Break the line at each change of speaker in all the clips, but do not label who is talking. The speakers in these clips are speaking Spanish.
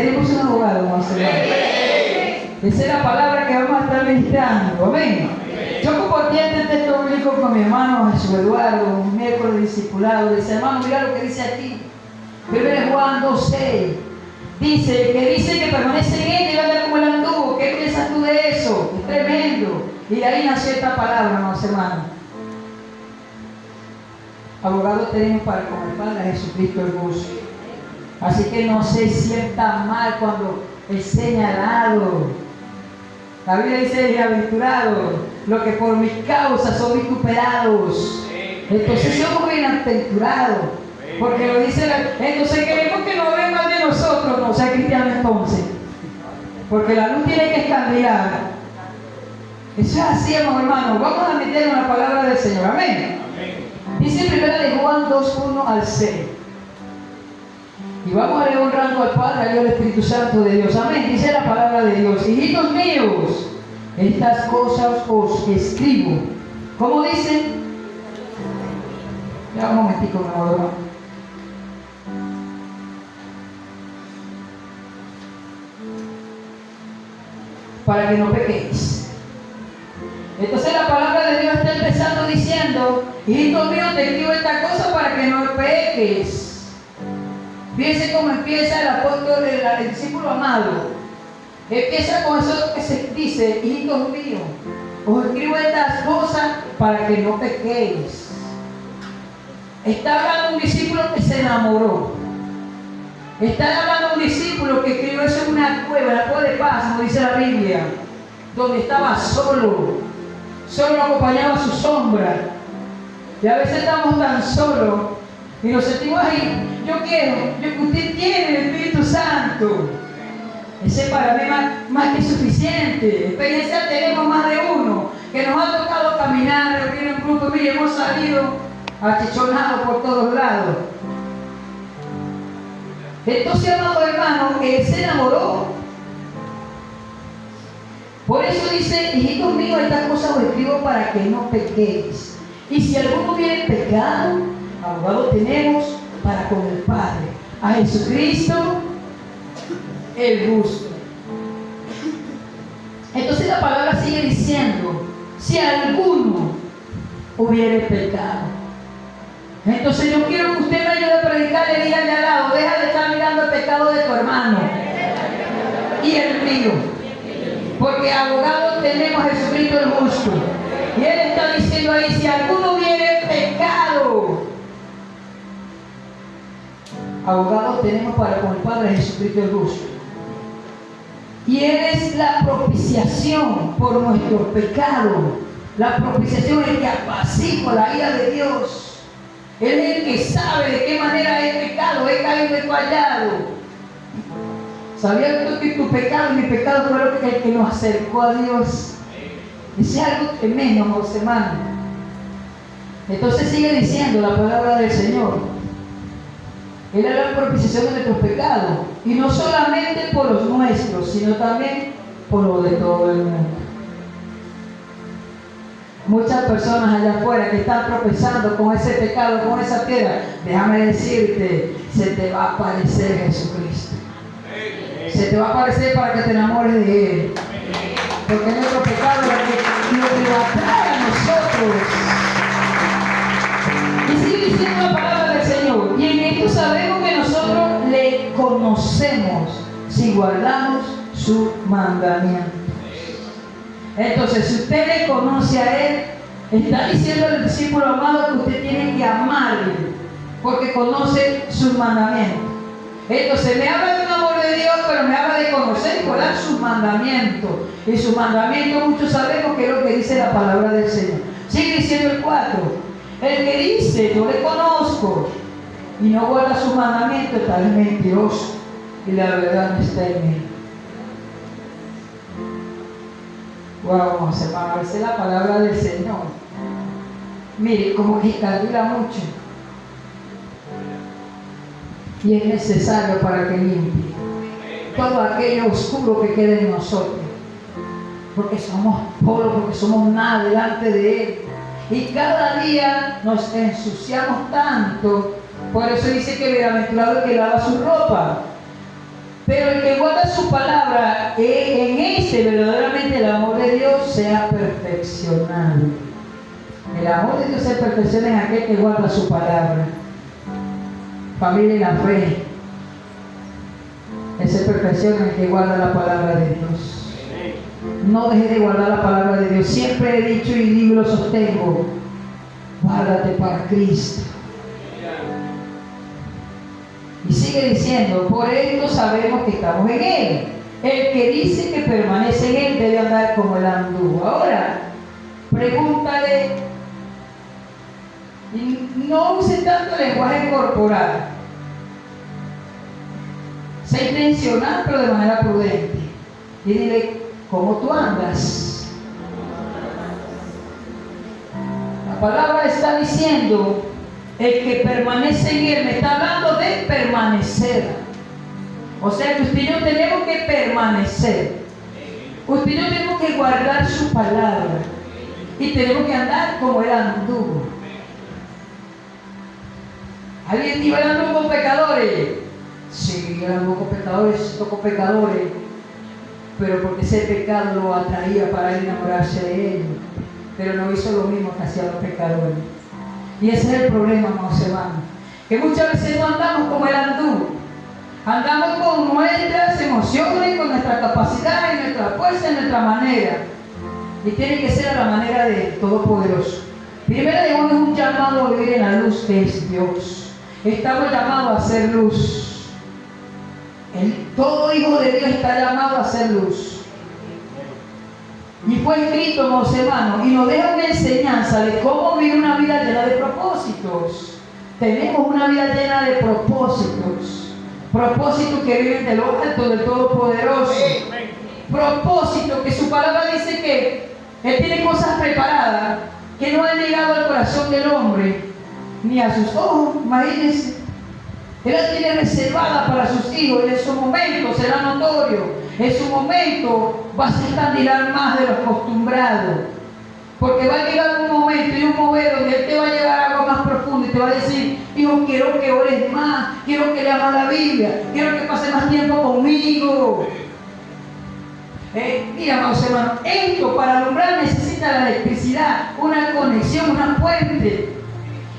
Tenemos un abogado, hermanos. Esa es la palabra que vamos a estar meditando. Amén. Yo compartí este texto bíblico con mi hermano Jesús Eduardo, un miércoles de discipulado. Dice, hermano, mira lo que dice aquí. 1 Juan 2:6. Dice, que dice que permanece en él y anda como el anduvo. ¿Qué piensas tú de eso? Es tremendo. Y de ahí nació esta palabra, hermanos. Abogado tenemos para con el Padre Jesucristo el justo. Así que no se sienta mal cuando es señalado. La Biblia dice, bienaventurado, lo que por mis causas son vituperados. Entonces somos bienaventurados. Porque lo dice, entonces queremos que no vengan de nosotros, no sea cristiano entonces. Porque la luz tiene que escandilar. Eso es así, hermanos. Vamos a meter en la palabra del Señor. Amén. Dice 1 Juan 2:1 al 6. Y vamos a leer honrando al Padre, al Hijo y al Espíritu Santo de Dios. Amén. Dice la palabra de Dios. Hijitos míos, estas cosas os escribo. ¿Cómo dice? Ya un momentico, mi amor. Para que no pequéis. Entonces la palabra de Dios está empezando diciendo, hijito mío, te escribo esta cosa para que no peques. Fíjense cómo empieza el apóstol, el discípulo amado. Empieza con eso que se dice, hijitos míos, os escribo estas cosas para que no pequéis. Está hablando un discípulo que se enamoró. Está hablando un discípulo que escribió eso en una cueva, la cueva de paz, como dice la Biblia, donde estaba solo acompañaba su sombra. Y a veces estamos tan solos y nos sentimos ahí. Usted tiene el Espíritu Santo. Ese para mí más que suficiente. Experiencia tenemos más de uno, que nos ha tocado caminar, reunir un grupo y hemos salido achichonados por todos lados. Entonces, amado hermano, él se enamoró. Por eso dice, hijitos míos, estas cosas os escribo para que no pequéis. Y si alguno hubiere pecado, abogado tenemos para con el Padre, a Jesucristo el justo. Entonces la palabra sigue diciendo, si alguno hubiere pecado. Entonces yo quiero que usted me ayude a predicarle, dígale al lado, deja de estar mirando el pecado de tu hermano y el mío. Porque abogado tenemos a Jesucristo el justo. Y él está diciendo ahí, si alguno hubiere pecado, abogado tenemos para con el Padre Jesucristo el justo. Y él es la propiciación por nuestros pecados. La propiciación es el que apacigua la ira de Dios. Él es el que sabe de qué manera he pecado, he caído, he fallado. ¿Sabías tú que tu pecado y mi pecado fue el que nos acercó a Dios? Es algo tremendo, amados hermanos. Entonces sigue diciendo la palabra del Señor. Él es la propiciación de nuestros pecados. Y no solamente por los nuestros, sino también por los de todo el mundo. Muchas personas allá afuera que están tropezando con ese pecado, con esa piedra, déjame decirte, se te va a aparecer Jesucristo. Se te va a aparecer para que te enamores de Él. Porque nuestro pecado es lo que lo atrae a nosotros. Y sigue diciendo la palabra del Señor. Y en esto sabemos que nosotros le conocemos si guardamos sus mandamientos. Entonces, si usted le conoce a Él, está diciendo al discípulo amado que usted tiene que amarle, porque conoce sus mandamientos. Entonces, me habla de un amor de Dios, pero me habla de conocer y guardar sus mandamientos. Y sus mandamientos, muchos sabemos que es lo que dice la palabra del Señor. Sigue diciendo el 4. El que dice, yo le conozco, y no guarda sus mandamientos, tal es mentiroso, y la verdad no está en él. Wow, hermano, esa es la palabra del Señor. Mire, como que escandila mucho. Y es necesario para que limpie todo aquello oscuro que quede en nosotros. Porque somos polvo, porque somos nada delante de Él. Y cada día nos ensuciamos tanto. Por eso dice que bienaventurado el que lava su ropa. Pero el que guarda su palabra, en ese verdaderamente el amor de Dios se ha perfeccionado. El amor de Dios se perfecciona en aquel que guarda su palabra. Familia en la fe, se perfecciona en el que guarda la palabra de Dios. No dejes de guardar la palabra de Dios. Siempre he dicho y digo y lo sostengo: guárdate para Cristo. Y sigue diciendo: por esto sabemos que estamos en Él. El que dice que permanece en Él debe andar como Él anduvo. Ahora, pregúntale, y no use tanto lenguaje corporal. Sé intencional, pero de manera prudente. Y dile: ¿cómo tú andas? La palabra está diciendo: el que permanece en Él. Me está hablando de permanecer. O sea que usted y yo tenemos que permanecer. Usted y yo tenemos que guardar su palabra. Y tenemos que andar como Él anduvo. ¿Alguien dijo: Él anduvo con pecadores? Sí, Él anduvo con pecadores, tocó pecadores. Pero porque ese pecado lo atraía para Él enamorarse de ellos. Pero no hizo lo mismo que hacían los pecadores. Y ese es el problema, amados hermanos, que muchas veces no andamos como Él anduvo. Andamos con nuestras emociones, con nuestra capacidad, y nuestra fuerza, y nuestra manera. Y tiene que ser a la manera del Todopoderoso. Primero de uno es un llamado a vivir en la luz que es Dios. Estamos llamados a ser luz. Todo hijo de Dios está llamado a ser luz. Y fue escrito, amados hermanos, y nos deja una enseñanza de cómo vivir una vida llena de propósitos. Tenemos una vida llena de propósitos. Propósitos que viven de lo alto del Todopoderoso. Propósitos que su palabra dice que Él tiene cosas preparadas que no han llegado al corazón del hombre ni a sus ojos. Imagínense. Él las tiene reservada para sus hijos, y en su momento será notorio. En su momento vas a escandilar más de lo acostumbrado. Porque va a llegar un momento y un mover donde Él te va a llevar a algo más profundo y te va a decir: hijo, quiero que ores más, quiero que leas la Biblia, quiero que pases más tiempo conmigo. Mira, amados hermanos, esto para alumbrar necesita la electricidad, una conexión, una fuente.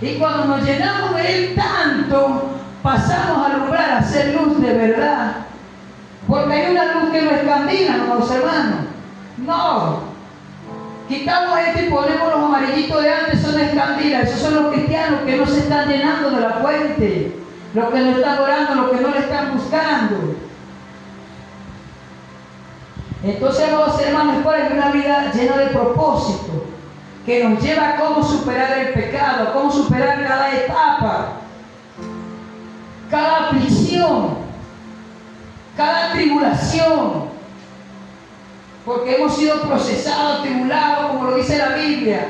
Y cuando nos llenamos de Él tanto, pasamos a alumbrar, a ser luz de verdad. Porque hay una luz que no escandila, amados hermanos. No. Quitamos esto y ponemos los amarillitos de antes, son escandilas. Esos son los cristianos que no se están llenando de la fuente. Los que no están orando, los que no le están buscando. Entonces, amados hermanos, es para una vida llena de propósito, que nos lleva a cómo superar el pecado, a cómo superar cada etapa, cada aflicción, cada tribulación, porque hemos sido procesados, tribulados, como lo dice la Biblia.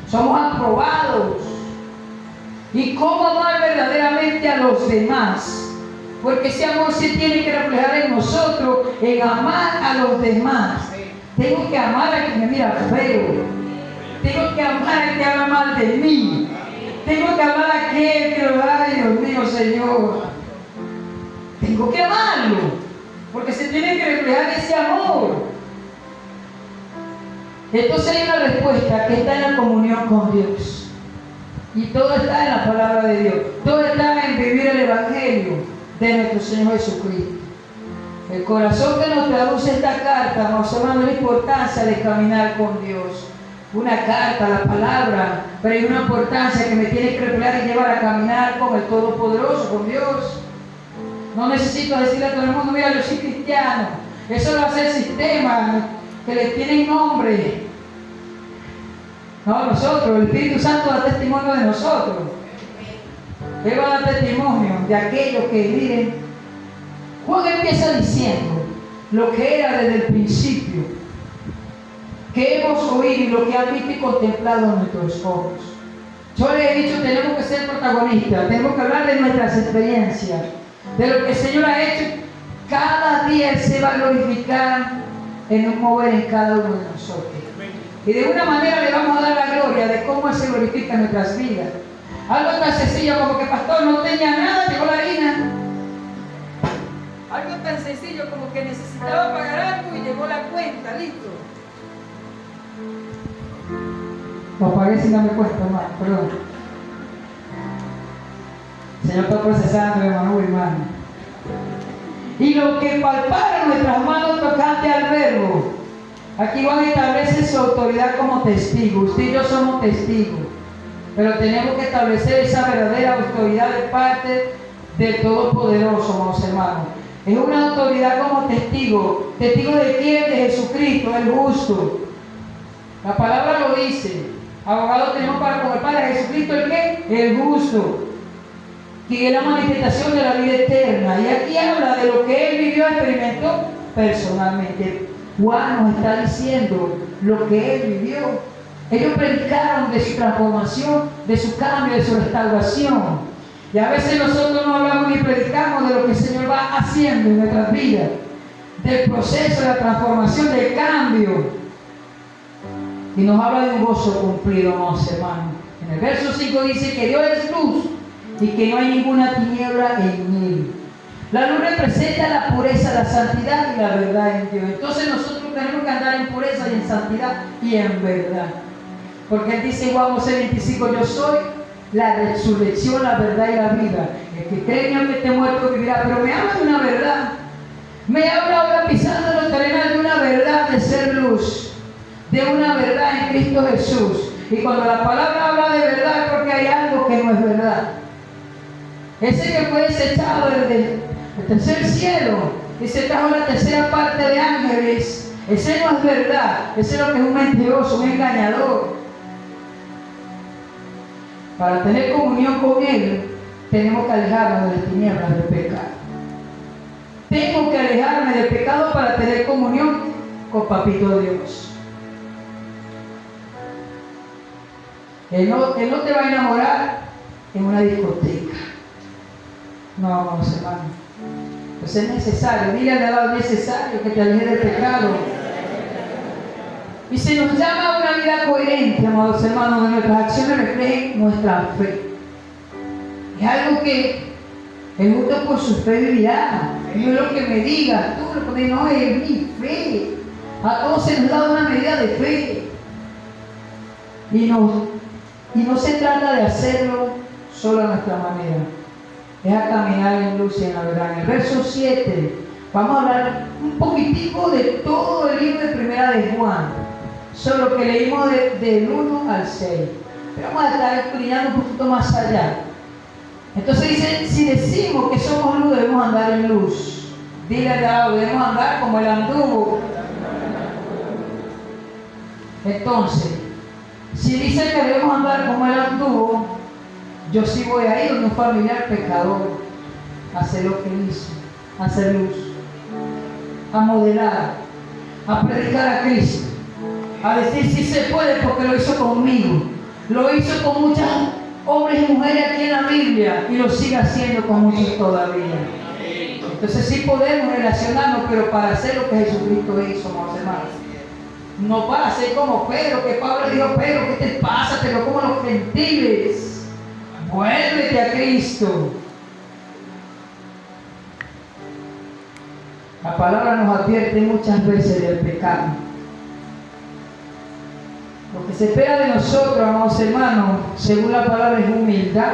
Somos aprobados. ¿Y cómo amar verdaderamente a los demás? Porque ese amor se tiene que reflejar en nosotros, en amar a los demás. Tengo que amar a quien me mira feo. Tengo que amar al que habla mal de mí. Tengo que amar a aquel que lo da. Ay, Dios mío, Señor. Tengo que amarlo, porque se tiene que reflejar ese amor. Entonces hay una respuesta que está en la comunión con Dios. Y todo está en la palabra de Dios. Todo está en vivir el Evangelio de nuestro Señor Jesucristo. El corazón que nos traduce esta carta nos habla de la importancia de caminar con Dios. Una carta, la palabra, pero hay una importancia que me tiene que reflejar y llevar a caminar con el Todopoderoso, con Dios. No necesito decirle a todo el mundo: mira, yo soy cristiano. Eso lo hace el sistema, que le tienen nombre. No, nosotros, el Espíritu Santo da testimonio de nosotros. Él va a dar testimonio de aquellos que, miren, Juan empieza diciendo lo que era desde el principio, que hemos oído y lo que han visto y contemplado en nuestros ojos. Yo les he dicho: tenemos que ser protagonistas, tenemos que hablar de nuestras experiencias, de lo que el Señor ha hecho. Cada día Él se va a glorificar en un mover en cada uno de nosotros. Y de una manera le vamos a dar la gloria de cómo Él se glorifica en nuestras vidas. Algo tan sencillo como que: pastor, no tenía nada, llegó la harina. Algo tan sencillo
Cristo.
Lo apagué sin darme cuenta, hermano, perdón. El Señor está procesando, hermano, hermano. Y lo que palparon nuestras manos tocante al verbo. Aquí Juan establece su autoridad como testigo. Usted y yo somos testigos. Pero tenemos que establecer esa verdadera autoridad de parte del Todopoderoso, amados hermanos. Es una autoridad como testigo. ¿Testigo de quién? De Jesucristo, el justo. La palabra lo dice. Abogado tenemos para con el Padre. Jesucristo, ¿el qué? El justo. Que es la manifestación de la vida eterna. Y aquí habla de lo que él vivió, experimentó personalmente. Juan nos está diciendo lo que él vivió. Ellos predicaron de su transformación, de su cambio, de su restauración. Y a veces nosotros no hablamos ni predicamos de lo que el Señor va haciendo en nuestras vidas, del proceso de la transformación, del cambio. Y nos habla de un gozo cumplido, amados hermanos. En el verso 5 dice que Dios es luz y que no hay ninguna tiniebla en él. La luz representa la pureza, la santidad y la verdad en Dios. Entonces nosotros tenemos que andar en pureza y en santidad y en verdad. Porque él dice en Juan 11:25, yo soy la resurrección, la verdad y la vida. El que cree en mí aunque esté muerto vivirá. Pero me habla de una verdad. Me habla ahora pisando lo terrenal de una verdad de ser luz. De una verdad en Cristo Jesús. Y cuando la palabra habla de verdad es porque hay algo que no es verdad. Ese que fue desechado desde el tercer cielo y se trajo la tercera parte de ángeles, ese no es verdad. Ese es lo que es un mentiroso, un engañador. Para tener comunión con Él, tenemos que alejarnos de las tinieblas del pecado. Tengo que alejarme del pecado para tener comunión con Papito Dios. Él no te va a enamorar en una discoteca. No, vamos, hermano. Pues es necesario, dile al lado, es necesario que te alejes del pecado. Y se nos llama a una vida coherente, amados hermanos, donde nuestras acciones reflejen nuestra fe. Es algo que el justo por su fe vivirá. No es lo que me digas, tú lo que no es mi fe. A todos se nos da una medida de fe. Y no se trata de hacerlo solo a nuestra manera. Es a caminar en luz y en la verdad. En el verso 7 vamos a hablar un poquitico de todo el libro de Primera de Juan. Solo que leímos del 1 al 6. Pero vamos a estar escudriñando un poquito más allá. Entonces dice, si decimos que somos luz, debemos andar en luz. Dile al lado, debemos andar como él anduvo. Entonces, si dice que debemos andar como él anduvo, yo sí voy a ir donde un familiar pecador a hacer lo que hizo, a hacer luz, a modelar, a predicar a Cristo, a decir si se puede porque lo hizo conmigo, lo hizo con muchos hombres y mujeres aquí en la Biblia y lo sigue haciendo con muchos todavía. Entonces sí podemos relacionarnos, pero para hacer lo que Jesucristo hizo, hermanos. No para ser como Pedro, que Pablo dijo, Pedro, ¿qué te pasa? Te lo como los gentiles. Vuélvete a Cristo. La palabra nos advierte muchas veces del pecado. Lo que se espera de nosotros, amados hermanos, según la palabra, es humildad,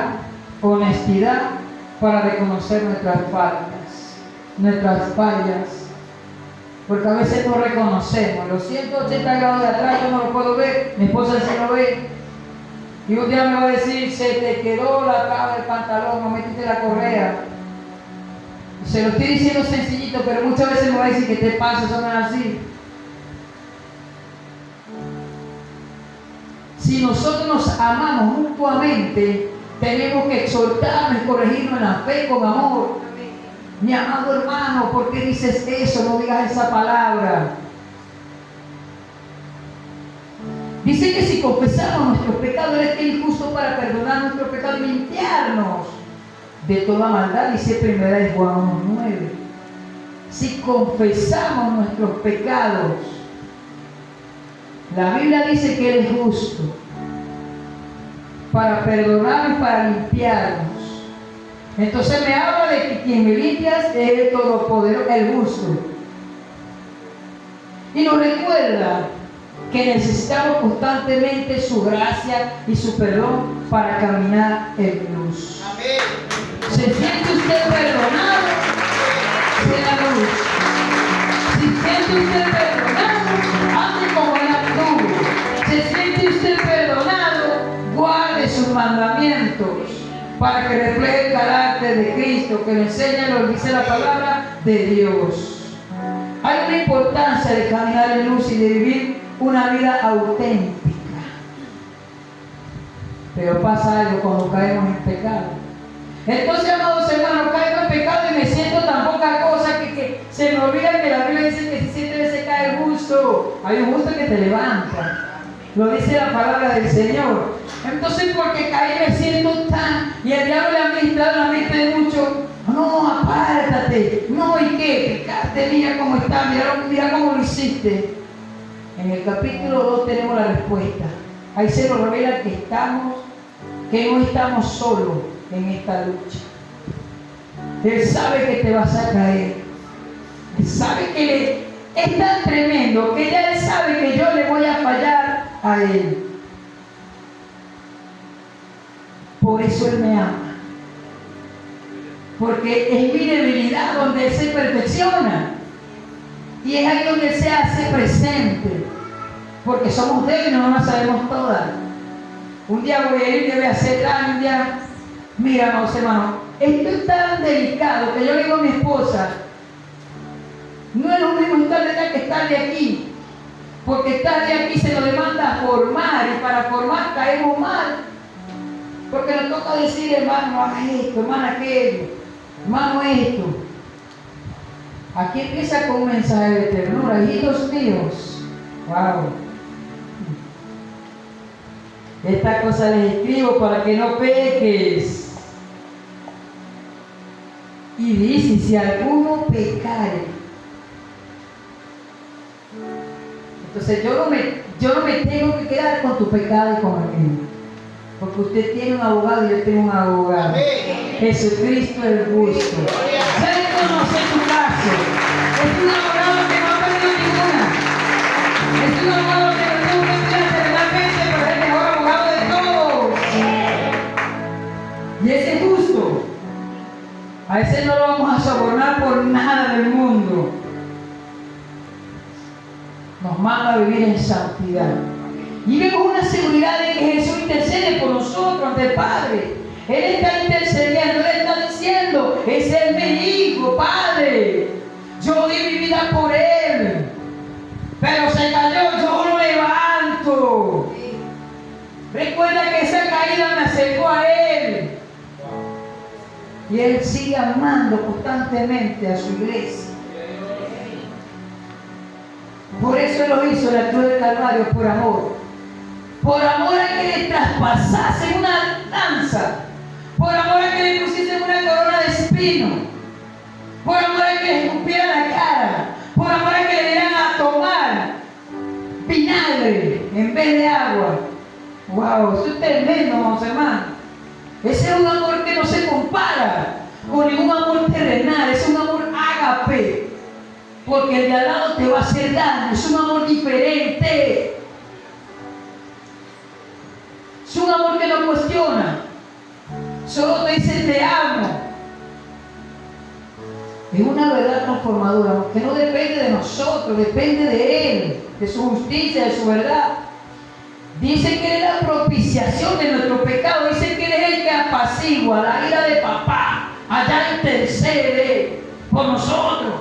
honestidad, para reconocer nuestras faltas, nuestras fallas. Porque a veces no reconocemos. Los 180 grados de atrás yo no lo puedo ver, mi esposa sí lo ve. Y un día me va a decir, se te quedó la traba del pantalón, no metiste la correa. Y se lo estoy diciendo sencillito, pero muchas veces me va a decir, ¿qué te pasa? Eso no es así. Si nosotros nos amamos mutuamente, tenemos que exhortarnos y corregirnos en la fe con amor. Mi amado hermano, ¿por qué dices eso? No digas esa palabra. Dice que si confesamos nuestros pecados, Él es fiel y justo para perdonar nuestros pecados y limpiarnos de toda maldad, dice Primera de Juan 1:9. Si confesamos nuestros pecados, la Biblia dice que Él es justo para perdonarnos y para limpiarnos. Entonces me habla de que quien me limpia es el Todopoderoso, el justo. Y nos recuerda que necesitamos constantemente su gracia y su perdón para caminar en luz.
Amén.
¿Se siente usted perdonado? Sea luz. Si siente usted perdonado, ande como él actuó. Si siente usted perdonado, guarde sus mandamientos para que refleje el carácter de Cristo, que le enseña lo que dice la palabra de Dios. Hay una importancia de caminar en luz y de vivir una vida auténtica. Pero pasa algo cuando caemos en pecado. Entonces, amados hermanos, caigo en pecado y me siento tan poca cosa que se me olvida que la Biblia dice que si 7 veces cae el justo, hay un justo que te levanta. Lo dice la palabra del Señor. Entonces, porque caí me siento tan, y el diablo le ha ministrado la mente de muchos. No, apártate. No, ¿y qué? Pecaste, mira cómo está, mira cómo lo hiciste. En el capítulo 2 tenemos la respuesta. Ahí se nos revela que no estamos solos en esta lucha. Él sabe que te vas a caer. Él sabe que es tan tremendo que ya Él sabe que yo le voy a fallar a Él. Por eso Él me ama. Porque es mi debilidad donde Él se perfecciona. Y es ahí donde Él se hace presente. Porque somos débiles, no las sabemos todas. Un día voy a ir y voy a hacer daño. Un día, mira, hermano, esto es tan delicado que yo le digo a mi esposa, no es lo mismo estar de allá que estar de aquí. Porque estar de aquí se nos demanda formar, y para formar caemos mal. Porque nos toca decir, hermano, haga esto, hermano, aquello, hermano, esto. Aquí empieza con un mensaje de ternura, hijitos míos. Wow. Esta cosa les escribo para que no peques. Y dice, si alguno pecare. Entonces yo no me tengo que quedar con tu pecado y con el mío. Porque usted tiene un abogado y yo tengo un abogado.
Amén.
Jesucristo el justo. Se reconoce tu caso. Es un abogado que no ha perdido ninguna. Es un abogado que no tuvo que tirarse realmente, pero es el mejor abogado de todos. Y ese es justo. A ese no lo vamos a sobornar por nada del mundo. Nos manda a vivir en santidad. Y vemos una seguridad de que Jesús intercede por nosotros ante el Padre. Él está intercediendo, Él está diciendo, ese es mi hijo, Padre. Yo di mi vida por Él. Pero se cayó, yo lo levanto. Recuerda que esa caída me acercó a Él. Y Él sigue amando constantemente a su iglesia. Por eso Él lo hizo en la cruz del Calvario, por amor. Por amor a que le traspasasen una lanza. Por amor a que le pusiesen una corona de espino. Por amor a que le escupieran la cara. Por amor a que le dieran a tomar vinagre en vez de agua. Wow, eso es tremendo, vamos hermanos. Ese es un amor que no se compara con ningún amor terrenal. Es un amor ágape. Porque el de al lado te va a hacer daño. Es un amor diferente. Es un amor que no cuestiona. Solo te dice te amo. Es una verdad transformadora que no depende de nosotros, depende de Él, de su justicia, de su verdad. Dice que Él es la propiciación de nuestro pecado. Dice que Él es el que apacigua la ira de papá. Allá intercede por nosotros,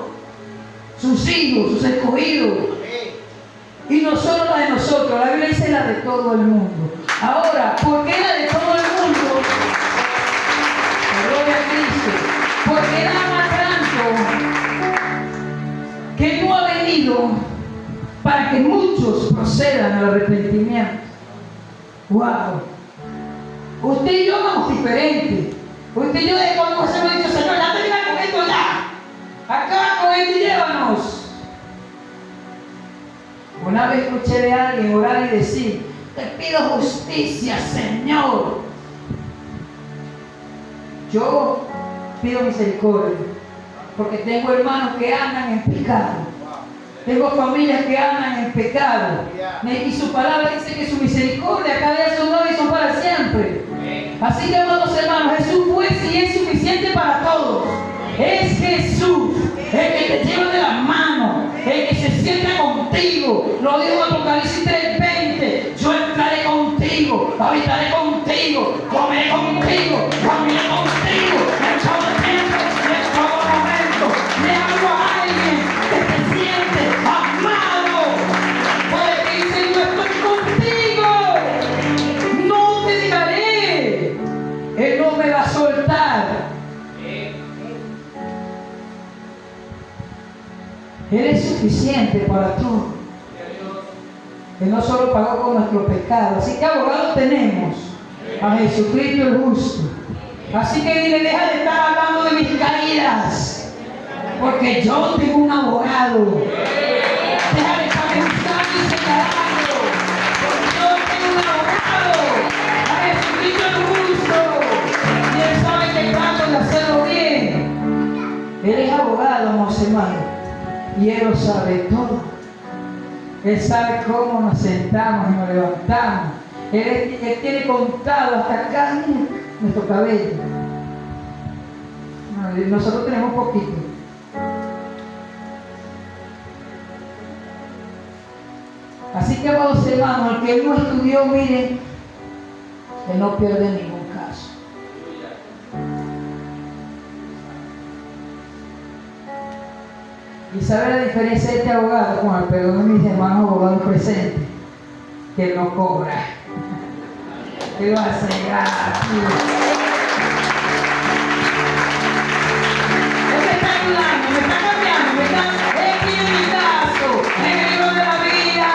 sus hijos, sus escogidos. Y no solo la de nosotros, la Biblia dice la de todo el mundo. Ahora, ¿por qué la de todo el mundo? Gloria a Cristo. Porque Él ama tanto que no ha venido para que muchos procedan al arrepentimiento. Wow. Usted y yo vamos diferentes. Usted y yo de cuando nos hemos dicho, Señor, ya termina con esto ya. Acaba con esto y llévanos. Una vez escuché de alguien orar y decir, te pido justicia, Señor. Yo pido misericordia, porque tengo hermanos que andan en pecado. Tengo familias que andan en pecado. Y su palabra dice que su misericordia cada día son nuevas y son para siempre. Así que, amados hermanos, Jesús fue y es suficiente para todos. Es Jesús el que te lleva de la mano, el que se sienta contigo. Lo dijo en Apocalipsis 3:20. Yo entraré contigo, habitaré contigo, comeré contigo, caminaré contigo en todo tiempo y en todo momento. Le hablo a alguien que se siente amado, porque dice: yo estoy contigo, no te dejaré. Él no me va a soltar. Él es suficiente para todo. Él no solo pagó con nuestros pecados. Así que abogado tenemos a Jesucristo el justo. Así que dile: deja de estar hablando de mis caídas, porque yo tengo un abogado. Deja de estar pensando y señalando, porque yo tengo un abogado, a Jesucristo el justo. Y Él sabe que trato de hacerlo bien. Él es abogado, amados hermanos. Y Él lo sabe todo. Él sabe cómo nos sentamos y nos levantamos. Él tiene contado hasta acá nuestro cabello. Nosotros tenemos poquito. Así que, amados hermanos, el que no estudió, miren, que no pierde ningún caso. Y sabe la diferencia de este abogado con el perdón de mis hermanos abogados presentes, que no cobra. ¿Qué va a hacer? Gracias. Él me está ayudando, me está cambiando, me está en mi caso, en el libro de la vida,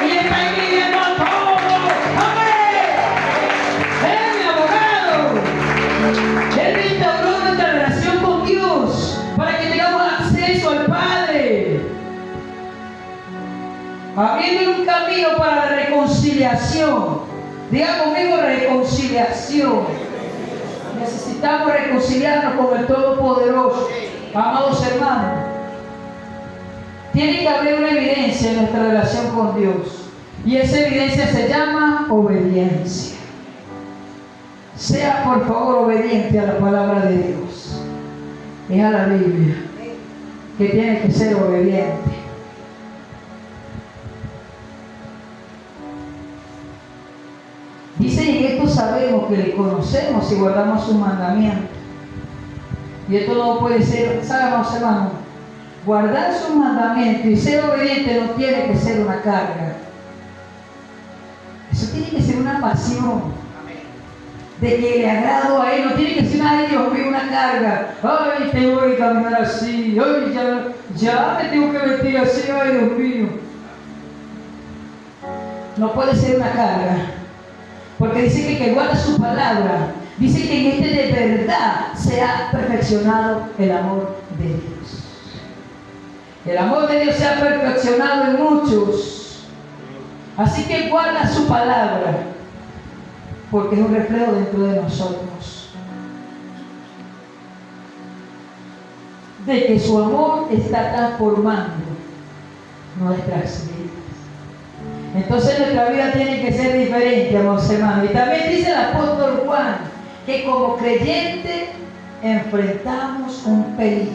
y está escribiendo todo. ¡Amén! Él es mi abogado. Él restauró nuestra relación con Dios para que tengamos acceso al Padre, abriendo un camino para la reconciliación. Diga conmigo: reconciliación. Necesitamos reconciliarnos con el Todopoderoso. Amados hermanos, tiene que haber una evidencia en nuestra relación con Dios, y esa evidencia se llama obediencia. Sea por favor obediente a la palabra de Dios. Es a la Biblia que tiene que ser obediente. Dice: y en esto sabemos que le conocemos y guardamos sus mandamientos. Y esto no puede ser, ¿sabemos, hermano? Guardar sus mandamientos y ser obediente no tiene que ser una carga. Eso tiene que ser una pasión. De que le agrado a Él, no tiene que ser nada de Dios mío, una carga. Ay, tengo que caminar así. Ay, ya me tengo que vestir así. Ay, Dios mío. No puede ser una carga. Porque dice que el que guarda su palabra, dice que en este de verdad se ha perfeccionado el amor de Dios. El amor de Dios se ha perfeccionado en muchos. Así que guarda su palabra, porque es un reflejo dentro de nosotros de que su amor está transformando nuestras vidas. Entonces nuestra vida tiene que ser diferente, amados hermanos. Y también dice el apóstol Juan que como creyentes enfrentamos un peligro,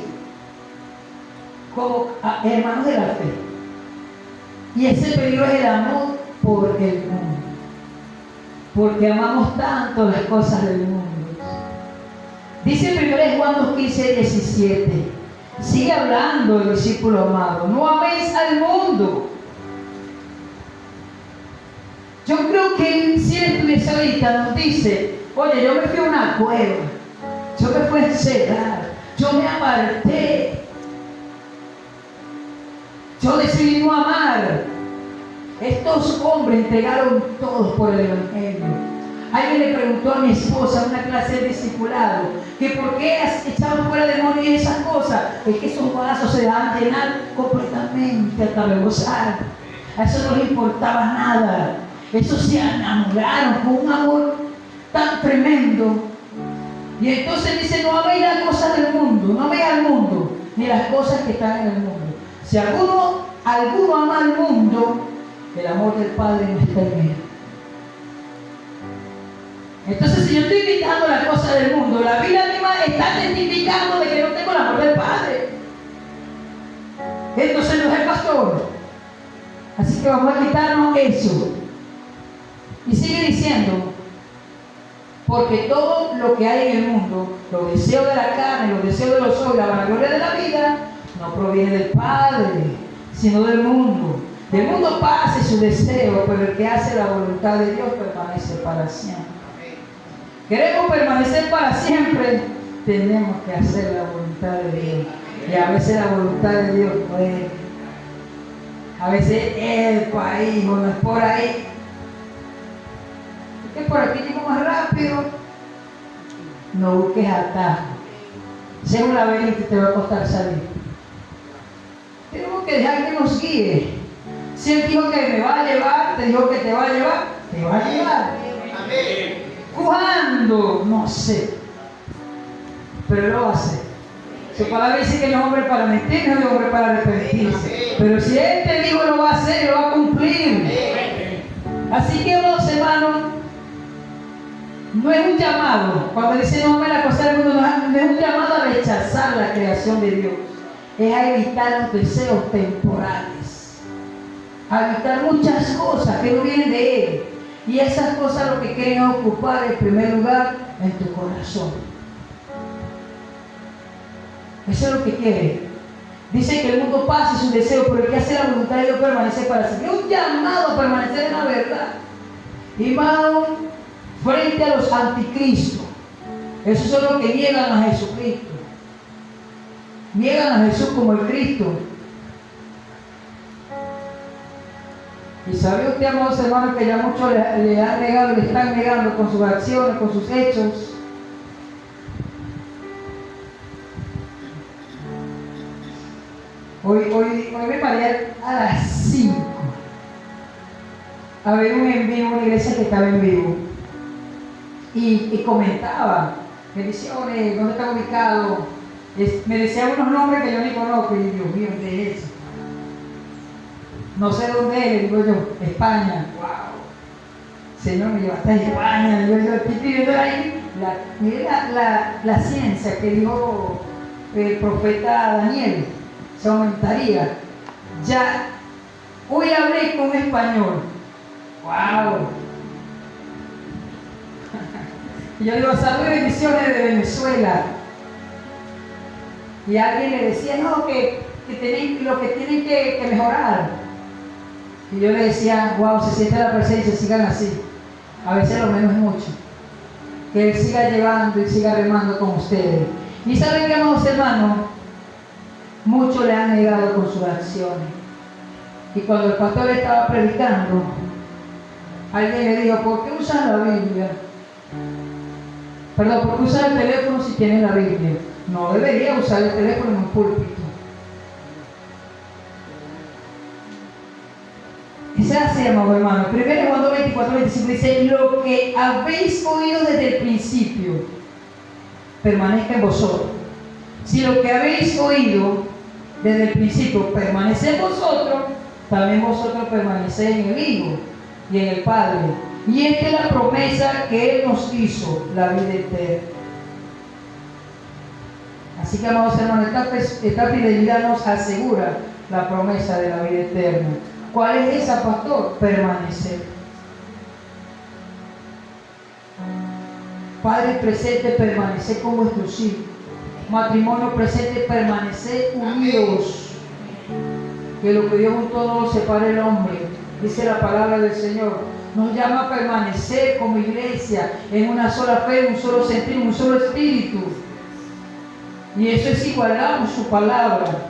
como hermanos de la fe. Y ese peligro es el amor por el mundo, porque amamos tanto las cosas del mundo. Dice 1 Juan 2:15-17. Sigue hablando el discípulo amado: no améis al mundo. Yo creo que si él estuviese ahorita nos dice: oye, yo me fui a una cueva, yo me fui a encerrar, yo me aparté, yo decidí no amar. Estos hombres entregaron todos por el Evangelio. Alguien le preguntó a mi esposa en una clase de discipulado que por qué has echado fuera demonios y esas cosas. Es que esos vasos se dejaban llenar completamente hasta rebosar. A eso no les importaba nada. Esos se enamoraron con un amor tan tremendo. Y entonces dice: no améis las cosas del mundo, no améis al mundo, ni las cosas que están en el mundo. Si alguno alguno ama al mundo, el amor del Padre no está en él. Entonces, si yo estoy imitando las cosas del mundo, la Biblia misma está testificando de que no tengo el amor del Padre. Entonces no es el pastor. Así que vamos a quitarnos eso. Y sigue diciendo, porque todo lo que hay en el mundo, los deseos de la carne, los deseos de los ojos, la vanagloria de la vida, no proviene del Padre, sino del mundo. Del mundo pasa su deseo, pero el que hace la voluntad de Dios permanece para siempre. Queremos permanecer para siempre, tenemos que hacer la voluntad de Dios. Y a veces la voluntad de Dios no es. A veces es por ahí o no es por ahí. Es que por aquí llego más rápido. No busques atajo. Si es un laberinto te va a costar salir. Tenemos que dejar que nos guíe. Si Él dijo que me va a llevar, te dijo que te va a llevar, te va a llevar. Amén. ¿Cuándo? No sé. Pero lo va a hacer. Su palabra dice que no es hombre para mentir, no es hombre para arrepentirse. Pero si Él te dijo lo va a hacer, lo va a cumplir. Así que, hermanos, no es un llamado. Cuando dice no me la cosa del mundo, no es un llamado a rechazar la creación de Dios. Es a evitar los deseos temporales. A evitar muchas cosas que no vienen de Él. Y esas cosas lo que quieren ocupar en primer lugar en tu corazón. Eso es lo que quiere. Dice que el mundo pasa su deseo, pero el que hace la voluntad de Dios permanece para siempre. Es un llamado a permanecer en la verdad. Y más aún, frente a los anticristos. Esos son los que niegan a Jesucristo. Niegan a Jesús como el Cristo. Y sabe usted, amados hermanos, que ya muchos le han negado, le están negando con sus acciones, con sus hechos. Hoy me paré a las 5 a ver un en vivo, una iglesia que estaba en vivo. Y comentaba, bendiciones, ¿dónde está ubicado? Me decían unos nombres que yo ni conozco, y Dios mío, ¿qué es eso? No sé dónde es, digo yo, España. ¡Wow! Señor, me llevaste a España. Yo estoy pidiendo ahí la ciencia que dijo el profeta Daniel. Se aumentaría. Ya, hoy hablé con español. ¡Wow! Y yo digo, salud y bendiciones de Venezuela. Y alguien le decía, no, que lo que tienen que mejorar. Y yo le decía, wow, se siente la presencia, sigan así. A veces lo menos es mucho. Que Él siga llevando y siga remando con ustedes. Y saben que, amados hermanos, muchos le han negado con sus acciones. Y cuando el pastor estaba predicando, alguien le dijo, ¿por qué usas la Biblia? Perdón, ¿por qué usas el teléfono si tienes la Biblia? No debería usar el teléfono en un púlpito. Ese así, amados hermanos. 1 Juan 24-25 dice, lo que habéis oído desde el principio permanezca en vosotros. Si lo que habéis oído desde el principio permanece en vosotros, también vosotros permanecéis en el Hijo y en el Padre. Y esta es la promesa que Él nos hizo, la vida eterna. Así que, amados hermanos, esta fidelidad nos asegura la promesa de la vida eterna. ¿Cuál es esa, pastor? Permanecer. Padre presente, permanecer con vuestros hijos. Matrimonio presente, permanecer unidos. Que lo que Dios juntó no lo separe el hombre. Dice la palabra del Señor. Nos llama a permanecer como iglesia en una sola fe, un solo sentir, un solo espíritu. Y eso es igualdad con su palabra.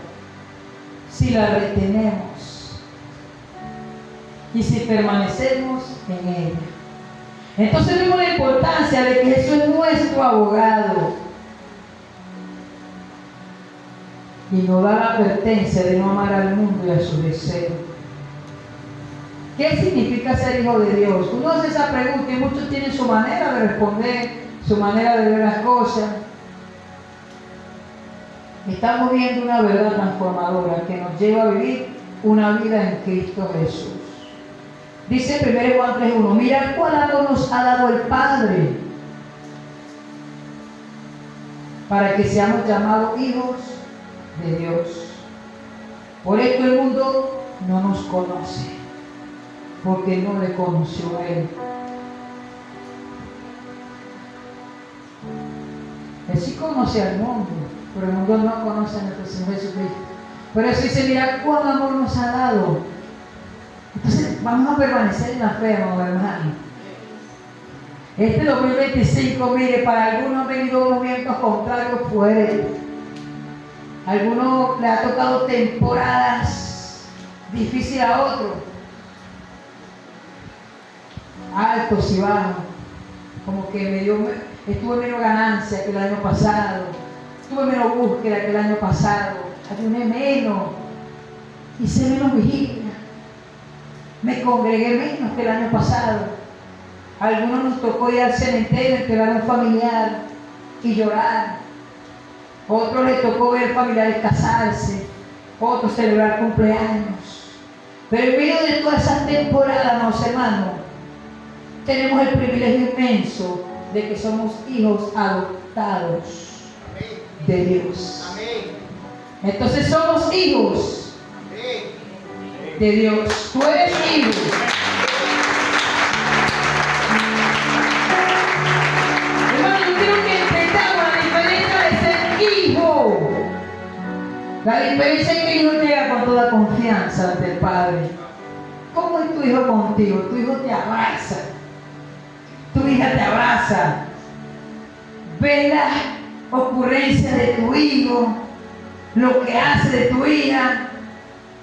Si la retenemos. Y si permanecemos en ella. Entonces vemos la importancia de que Jesús es nuestro abogado. Y nos da la advertencia de no amar al mundo y a su deseo. ¿Qué significa ser hijo de Dios? Uno hace esa pregunta y muchos tienen su manera de responder, su manera de ver las cosas. Estamos viendo una verdad transformadora que nos lleva a vivir una vida en Cristo Jesús. Dice 1 Juan 3:1, mirad cuál amor nos ha dado el Padre para que seamos llamados hijos de Dios. Por esto el mundo no nos conoce, porque no le conoció a Él. Él sí conoce al mundo, pero el mundo no conoce a nuestro Señor Jesucristo. Por eso dice, mira cuán amor nos ha dado. Entonces vamos a permanecer en la fe, hermano. Este 2025, mire, para algunos han venido momentos contrarios fuertes. A algunos le ha tocado temporadas difíciles, a otros altos y bajos. Como que estuve menos ganancia que el año pasado, tuve menos búsqueda que el año pasado, ayuné menos, hice menos vigilia, me congregué menos que el año pasado. A algunos nos tocó ir al cementerio, entregar a un familiar y llorar. Otros les tocó ver familiares casarse, otros celebrar cumpleaños. Pero en medio de toda esa temporada, hermanos, tenemos el privilegio inmenso de que somos hijos adoptados de Dios. Entonces somos hijos de Dios. Tú eres hijo. Hermano, yo quiero que entendamos la diferencia de ser hijo. La diferencia es que el hijo llega con toda confianza ante el Padre. ¿Cómo es tu hijo contigo? Tu hijo te abraza. Tu hija te abraza. Ve las ocurrencias de tu hijo, lo que hace de tu hija,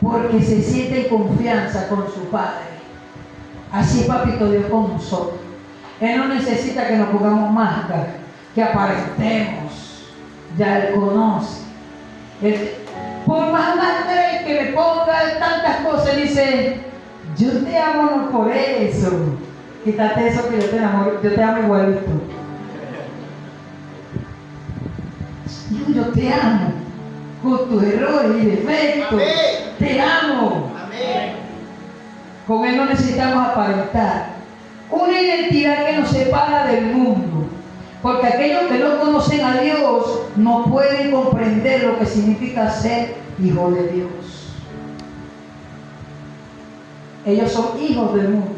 porque se siente en confianza con su padre. Así es Papito Dios con nosotros. Él no necesita que nos pongamos máscara, que aparentemos. Ya Él conoce. Por más máscara que me ponga tantas cosas, dice, yo te amo no por eso. Quítate eso que yo te amo igualito. Yo te amo con tus errores y defectos. Amén. Te amo. Amén. Con Él no necesitamos aparentar. Una identidad que nos separa del mundo. Porque aquellos que no conocen a Dios no pueden comprender lo que significa ser hijo de Dios. Ellos son hijos del mundo,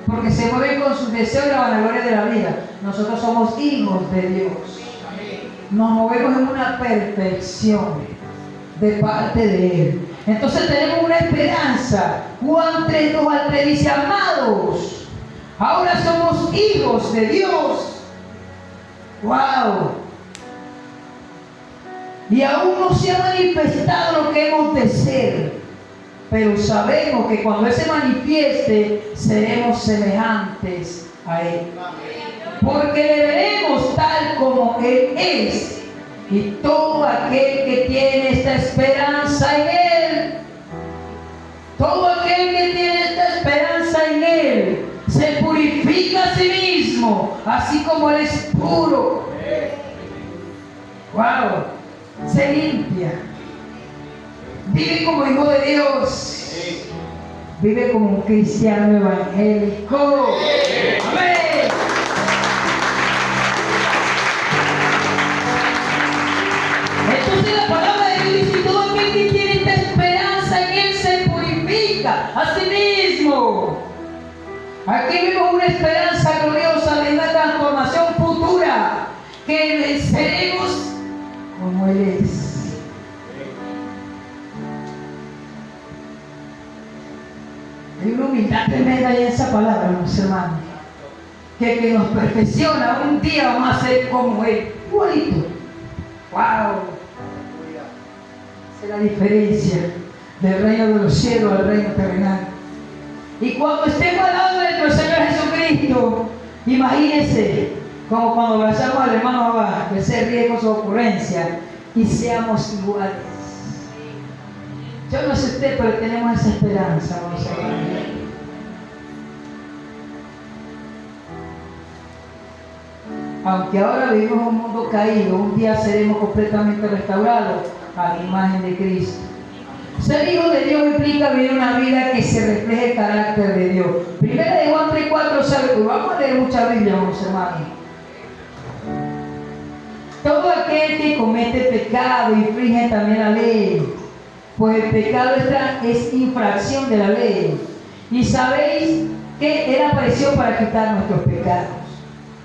porque se mueven con sus deseos y la vanagloria de la vida. Nosotros somos hijos de Dios. Nos movemos en una perfección de parte de Él. Entonces tenemos una esperanza. Juan 3:2-3 dice, amados, ahora somos hijos de Dios. ¡Wow! Y aún no se ha manifestado lo que hemos de ser, pero sabemos que cuando Él se manifieste, seremos semejantes a Él. Porque le veremos tal como Él es. Y todo aquel que tiene esta esperanza en Él, todo aquel que tiene esta esperanza en Él, se purifica a sí mismo, así como Él es puro. ¡Wow! Se limpia. Vive como hijo de Dios. Vive como un cristiano evangélico. Amén. Entonces la palabra de Dios dice, todo aquel que tiene esta esperanza en Él se purifica a sí mismo. Aquí vemos una esperanza gloriosa de una transformación futura, que seremos como Él es. Hay una humildad tremenda en esa palabra, mis hermanos, que nos perfecciona. Un día vamos a ser como Él, igualito. ¡Wow! Esa es la diferencia del reino de los cielos al reino terrenal. Y cuando estemos al lado de nuestro Señor Jesucristo, imagínense como cuando abrazamos al hermano abajo, que se ríe con su ocurrencia y seamos iguales. Yo no sé usted, pero tenemos esa esperanza, vamos a ver. Aunque ahora vivimos en un mundo caído, un día seremos completamente restaurados a la imagen de Cristo. Ser hijo de Dios implica vivir una vida que se refleje el carácter de Dios. Primera de Juan 3:4, vamos a leer mucha Biblia, hermanos. Todo aquel que comete pecado infringe también la ley, pues el pecado es infracción de la ley. Y sabéis que Él apareció para quitar nuestros pecados,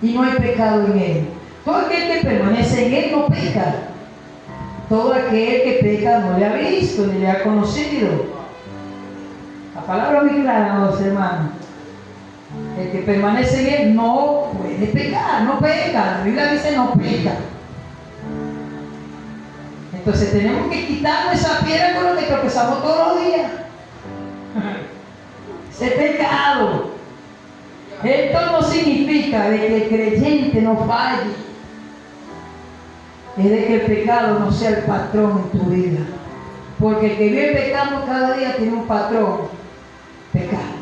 y no hay pecado en Él. Todo aquel que permanece en Él no peca. Todo aquel que peca no le ha visto ni le ha conocido. La palabra es muy clara, amados hermanos. El que permanece en Él no puede pecar, no peca. La Biblia dice no peca. Entonces tenemos que quitarnos esa piedra con la que tropezamos todos los días. Ese pecado. Esto no significa de que el creyente no falle. Es de que el pecado no sea el patrón en tu vida. Porque el que vive pecando cada día tiene un patrón. Pecado.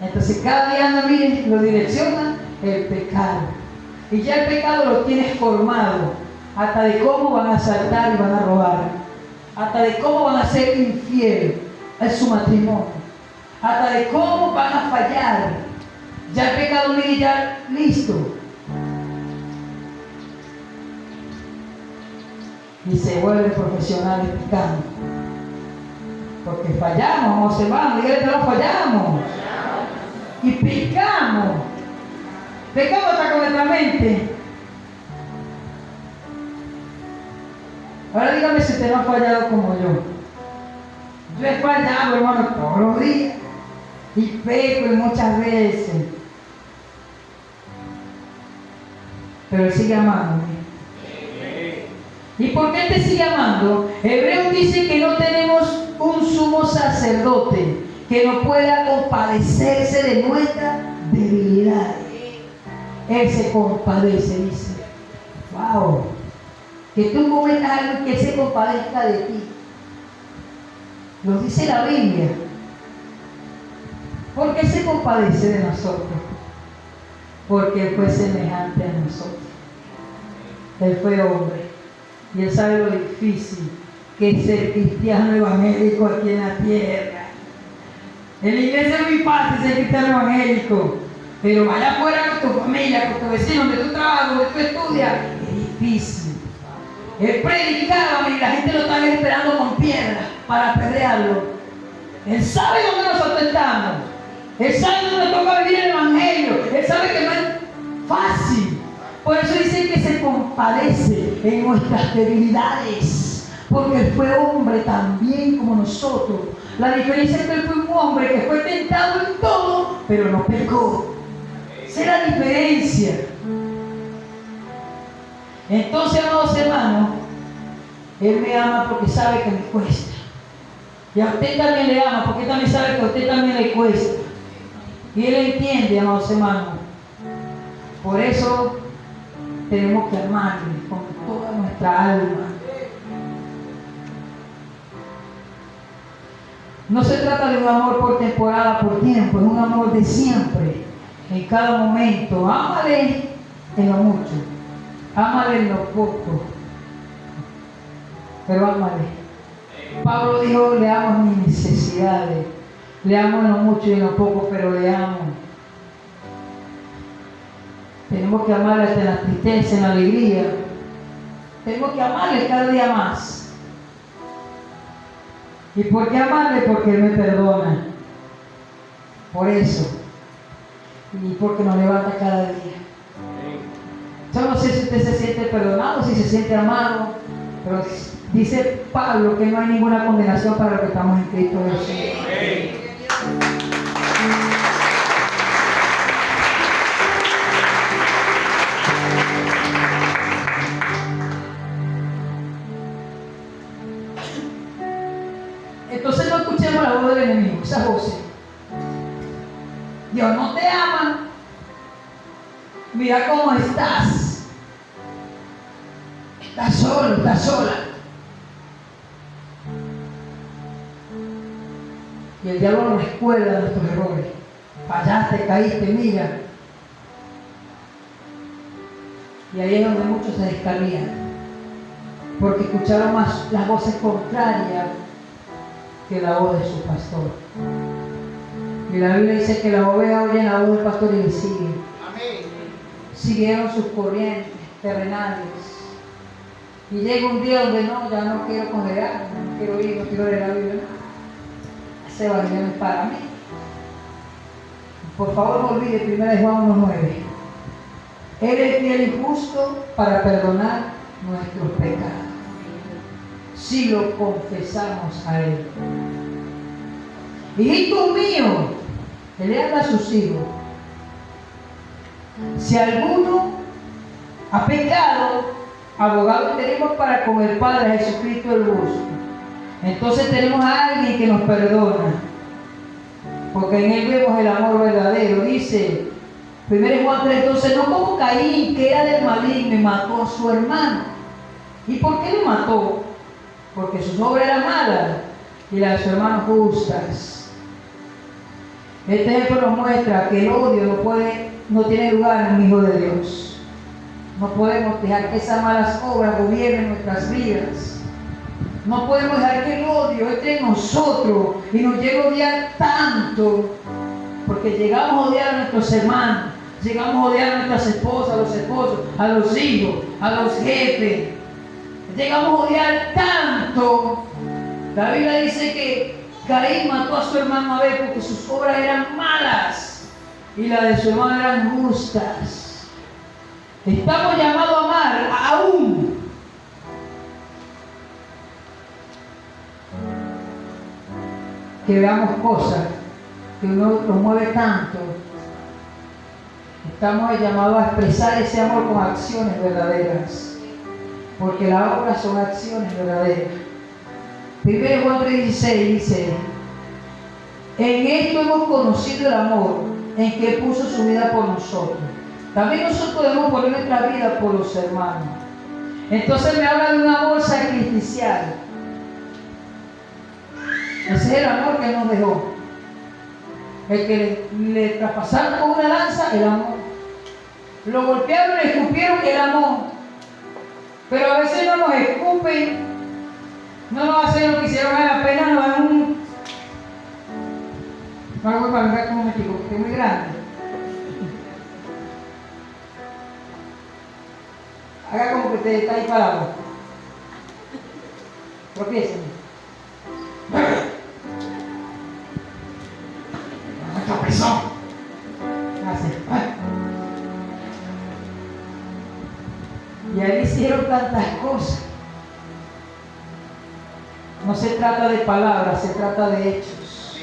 Entonces cada día anda, miren, lo direcciona el pecado. Y ya el pecado lo tienes formado. Hasta de cómo van a asaltar y van a robar. Hasta de cómo van a ser infieles en su matrimonio. Hasta de cómo van a fallar. Ya el pecado viene ya listo. Y se vuelve profesional pecando. Porque fallamos, hermanos, dígale que no fallamos. Y pecamos. Pecamos hasta con nuestra mente. Ahora dígame si usted no ha fallado como yo. Yo he fallado, hermano, todos los días. Y peco muchas veces. Pero Él sigue amándome. ¿Y por qué Él te sigue amando? Hebreos dice que no tenemos un sumo sacerdote que no pueda compadecerse de nuestra debilidad. Él se compadece, dice. ¡Wow! Que tú cometas algo que Él se compadezca de ti. Lo dice la Biblia. ¿Por qué se compadece de nosotros? Porque Él fue semejante a nosotros. Él fue hombre. Y Él sabe lo difícil que es ser cristiano evangélico aquí en la tierra. En la iglesia es muy fácil ser cristiano evangélico. Pero vaya afuera con tu familia, con tu vecino, donde tú trabajas, donde tú estudias. Es difícil. Él predicaba y la gente lo estaba esperando con piedras para apedrearlo. Él sabe dónde nosotros estamos. Él sabe dónde toca vivir el evangelio. Él sabe que no es fácil. Por eso dice que se compadece en nuestras debilidades. Porque Él fue hombre también como nosotros. La diferencia es que Él fue un hombre que fue tentado en todo, pero no pecó. Esa es la diferencia. Entonces, amados hermanos, Él me ama porque sabe que me cuesta. Y a usted también le ama porque también sabe que a usted también le cuesta. Y Él entiende, amados hermanos. Por eso tenemos que amarle con toda nuestra alma. No se trata de un amor por temporada, por tiempo. Es un amor de siempre, en cada momento. Ámale en lo mucho. Ámale en lo poco. Pero ámale. Pablo dijo, le amo mis necesidades. Le amo en lo mucho y en lo poco, pero le amo. Tenemos que amarle hasta en la tristeza, en la alegría. Tenemos que amarle cada día más. ¿Y por qué amarle? Porque Él me perdona. Por eso. Y porque nos levanta cada día. Yo no sé si usted se siente perdonado, si se siente amado, pero dice Pablo que no hay ninguna condenación para los que estamos en Cristo Jesús. Entonces no escuchemos la voz del enemigo, esas voces. Dios no te ama. Mira cómo estás. Estás solo, estás sola. Y el diablo nos recuerda nuestros errores. Fallaste, caíste, mira. Y ahí es donde muchos se descarrían. porque escucharon más las voces contrarias que la voz de su pastor. Y la Biblia dice que las ovejas oyen la voz del pastor y le siguen. Siguieron sus corrientes terrenales. Y llega un día donde no, ya no quiero congregar, no quiero ir, no quiero leer la Biblia. Ese evangelio no es para mí. Por favor, no olvide 1 Juan 1:9. Él es fiel y justo para perdonar nuestros pecados, si lo confesamos a Él. Hijito mío, Él le habla a sus hijos. Si alguno ha pecado, abogado tenemos para con el Padre, Jesucristo el justo. Entonces tenemos a alguien que nos perdona, porque en Él vemos el amor verdadero. Dice 1 Juan 3:12, no como Caín, que era del maligno y mató a su hermano. ¿Y por qué lo mató? Porque sus obras eran malas y las de su hermano justas. Este ejemplo nos muestra que el odio no tiene lugar en un hijo de Dios. No podemos dejar que esas malas obras gobiernen nuestras vidas. No podemos dejar que el odio entre en nosotros y nos llegue a odiar tanto, porque llegamos a odiar a nuestros hermanos, llegamos a odiar a nuestras esposas, a los esposos, a los hijos, a los jefes. Llegamos a odiar tanto. La Biblia dice que Caín mató a su hermano Abel porque sus obras eran malas y las de su hermano eran justas. Estamos llamados a amar aún que veamos cosas que uno nos mueve tanto. Estamos llamados a expresar ese amor con acciones verdaderas, porque las obras son acciones verdaderas. 1 Juan 3:16 dice: en esto hemos conocido el amor, en que puso su vida por nosotros. También nosotros debemos poner nuestra vida por los hermanos. Entonces me habla de un amor sacrificial. Ese es el amor que Él nos dejó. El que le traspasaron con una lanza, el amor. Lo golpearon, le escupieron, el amor. Pero a veces no nos escupen, no nos hacen lo que hicieron, apenas nos dan un... No voy para ver cómo me equivoco, que es muy grande. Haga como que usted está ahí parado. Tropiéceme. Tropezó. Gracias. Y a Él hicieron tantas cosas. No se trata de palabras, se trata de hechos.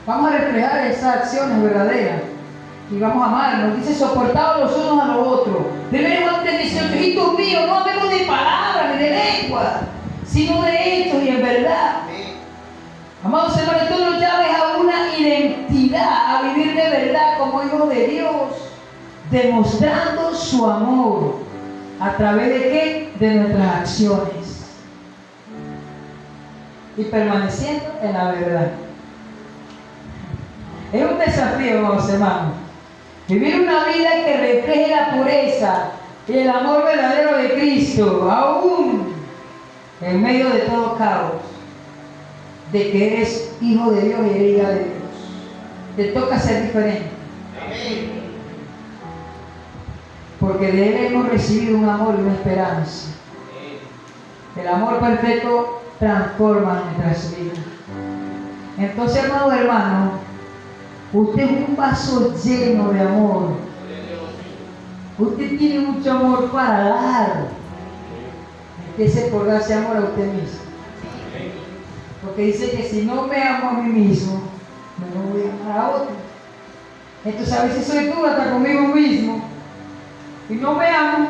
Vamos a reflejar esas acciones verdaderas y vamos a amarnos. Dice: soportados los unos a los otros. Debemos tener 18 hijitos míos, no hablemos de palabras ni de lengua, sino de hechos y en verdad. Amados hermanos, tú nos llames a una identidad, a vivir de verdad como hijos de Dios, demostrando su amor. ¿A través de qué? De nuestras acciones. Y permaneciendo en la verdad. Es un desafío, amados hermanos. Vivir una vida que refleje la pureza y el amor verdadero de Cristo, aún en medio de todo caos, de que eres hijo de Dios y eres hija de Dios. Te toca ser diferente. Porque de Él hemos recibido un amor y una esperanza. El amor perfecto transforma nuestras vidas. Entonces, hermanos, usted es un vaso lleno de amor. Usted tiene mucho amor para dar. Empiece por darse amor a usted mismo. Porque dice que si no me amo a mí mismo, no voy a amar a otro. Entonces a veces soy duro hasta conmigo mismo y no me amo.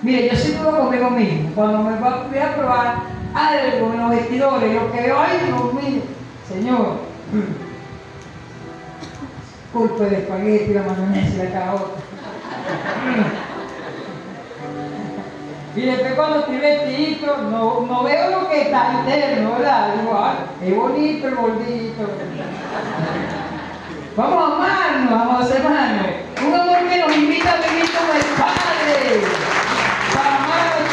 Mire, yo soy duro conmigo mismo. Cuando me voy a probar algo en los vestidores, lo que veo, ay Dios mío, Señor, culpa de espagueti, la mayonesa y la caraota. Y después cuando estoy vestidito, no veo lo que está interno, ¿verdad? Digo, ay, es bonito el gordito. Vamos a amarnos, amados hermanos. Un amor que nos invita a vivir como el Padre, para amar a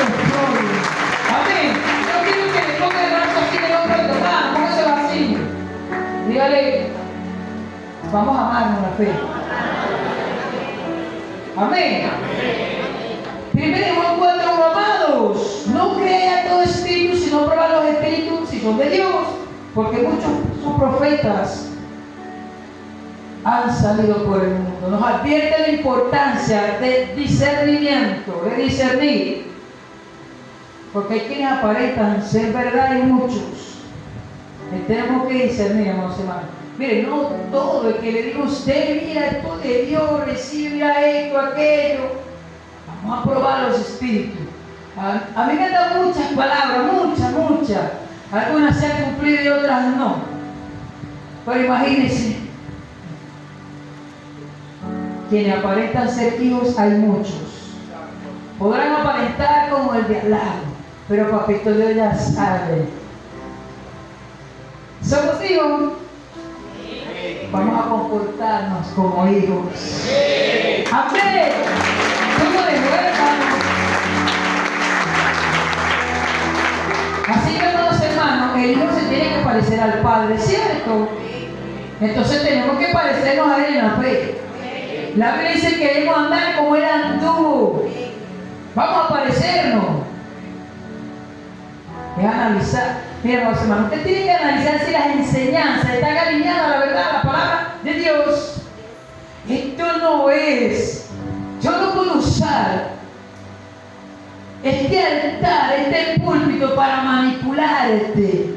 Vamos a amarnos la fe. Amén. Primero Juan 4, amados, no crea todo espíritu, sino prueba los espíritus si son de Dios, porque muchos son profetas han salido por el mundo. Nos advierte la importancia de discernimiento, de discernir, porque hay quienes aparentan ser verdad y muchos. Tenemos que discernir, hermanos hermanos. Mire, no todo el que le diga a usted, mira esto de Dios, recibe esto, aquello. Vamos a probar los espíritus. A mí me dan muchas palabras, muchas. Algunas se han cumplido y otras no. Pero imagínense, quienes aparentan ser hijos hay muchos. Podrán aparentar como el de al lado, pero papito Dios ya sabe. ¿Somos hijos? Vamos a comportarnos como hijos. Amén. Somos de hermanos. Así que, hermanos, el hijo se tiene que parecer al padre, ¿cierto? Entonces tenemos que parecernos a él en la fe. La Biblia dice que debemos andar como él anduvo. Vamos a parecernos. Es analizar. Mira, hermanos, usted tiene que analizar si las enseñanzas están alineadas a la verdad, a la palabra de Dios. Esto no es. Yo no puedo usar este altar, este púlpito para manipularte.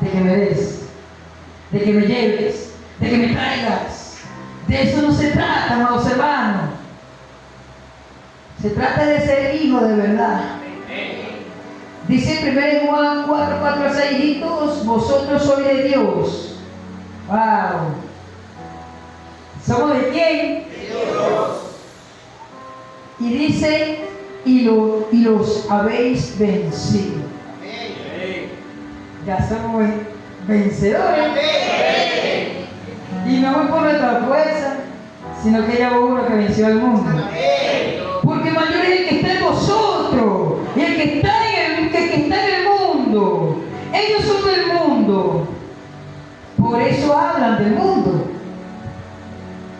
De que me des, de que me lleves, de que me traigas. De eso no se trata, amados hermanos. Se trata de ser hijo de verdad. Dice 1 Juan 4, 4 a 6, hijitos, vosotros sois de Dios. Wow. ¿Somos de quién? De Dios. Y dice, y los habéis vencido. Amén. Ya somos vencedores. Amén. Y no es por nuestra fuerza, sino que ya hubo uno que venció al mundo. Amén. Porque mayor es el que está en vosotros y el que está en el mundo. Ellos son del mundo, por eso hablan del mundo,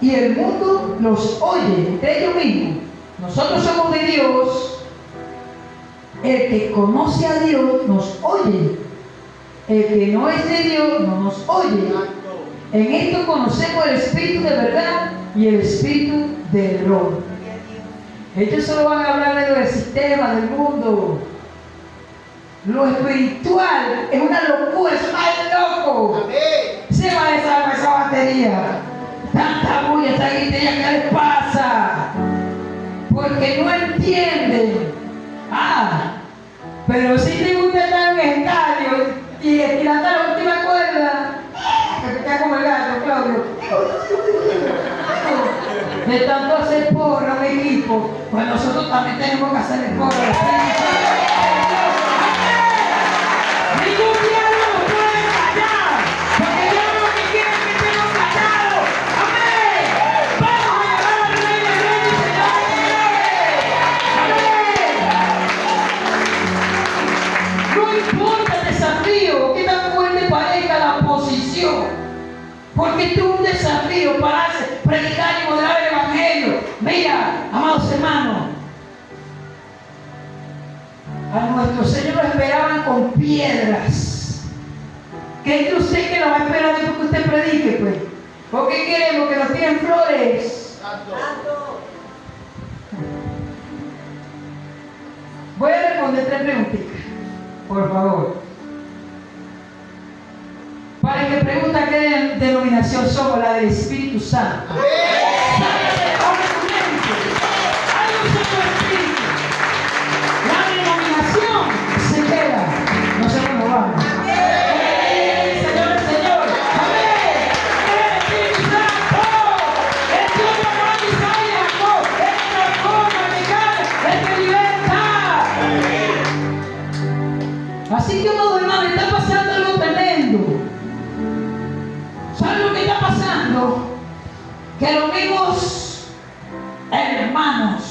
y el mundo los oye entre ellos mismos. Nosotros somos de Dios. El que conoce a Dios nos oye, el que no es de Dios no nos oye. En esto conocemos el espíritu de verdad y el espíritu de error. Ellos solo van a hablar del sistema, del mundo. Lo espiritual es una locura, es más loco. Se va a desarmar esa batería. Tanta bulla, esta gritería, ¿qué les pasa? Porque no entienden. Pero si te gusta estar en un estadio y estirando la última cuerda, que te queda como el gato, Claudio. De tanto hacer porra a un equipo, pues nosotros también tenemos que hacer el porra. Ningún diablo nos puede callar, porque el diablo que quiere es que estemos callados. Amén. Vamos a llevar al Rey de Reyes y Señor de Señores. Amén. No importa el desafío, que tan fuerte parezca la posición, porque esto es un desafío para predicar y moderar el evangelio. Mira, amados hermanos, a nuestro Señor lo esperaban con piedras. ¿Cree usted que lo va a esperar después que usted predique, pues? ¿Por qué queremos que nos tiren flores? Voy a responder 3 preguntitas, por favor. Para el que pregunta qué denominación somos, la del Espíritu Santo. Se queda, no se nos va. Señor, el Señor, amén. El Espíritu Santo, el Dios de Abraham, Isaac y Jacob, el que transforma, el que cambia, el que liberta. Así que, amados hermanos, está pasando algo tremendo. ¿Saben lo que está pasando? Que los mismos hermanos,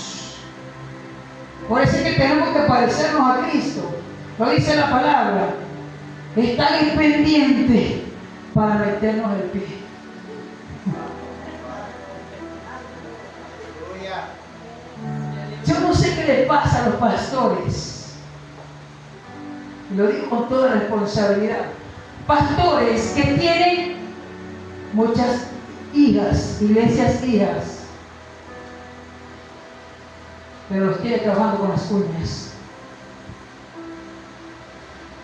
por eso es que tenemos que parecernos a Cristo. Lo dice la palabra. Están pendientes para meternos el pie. pasa a los pastores. Y lo digo con toda responsabilidad. Pastores que tienen muchas hijas, iglesias hijas, pero los tiene trabajando con las uñas.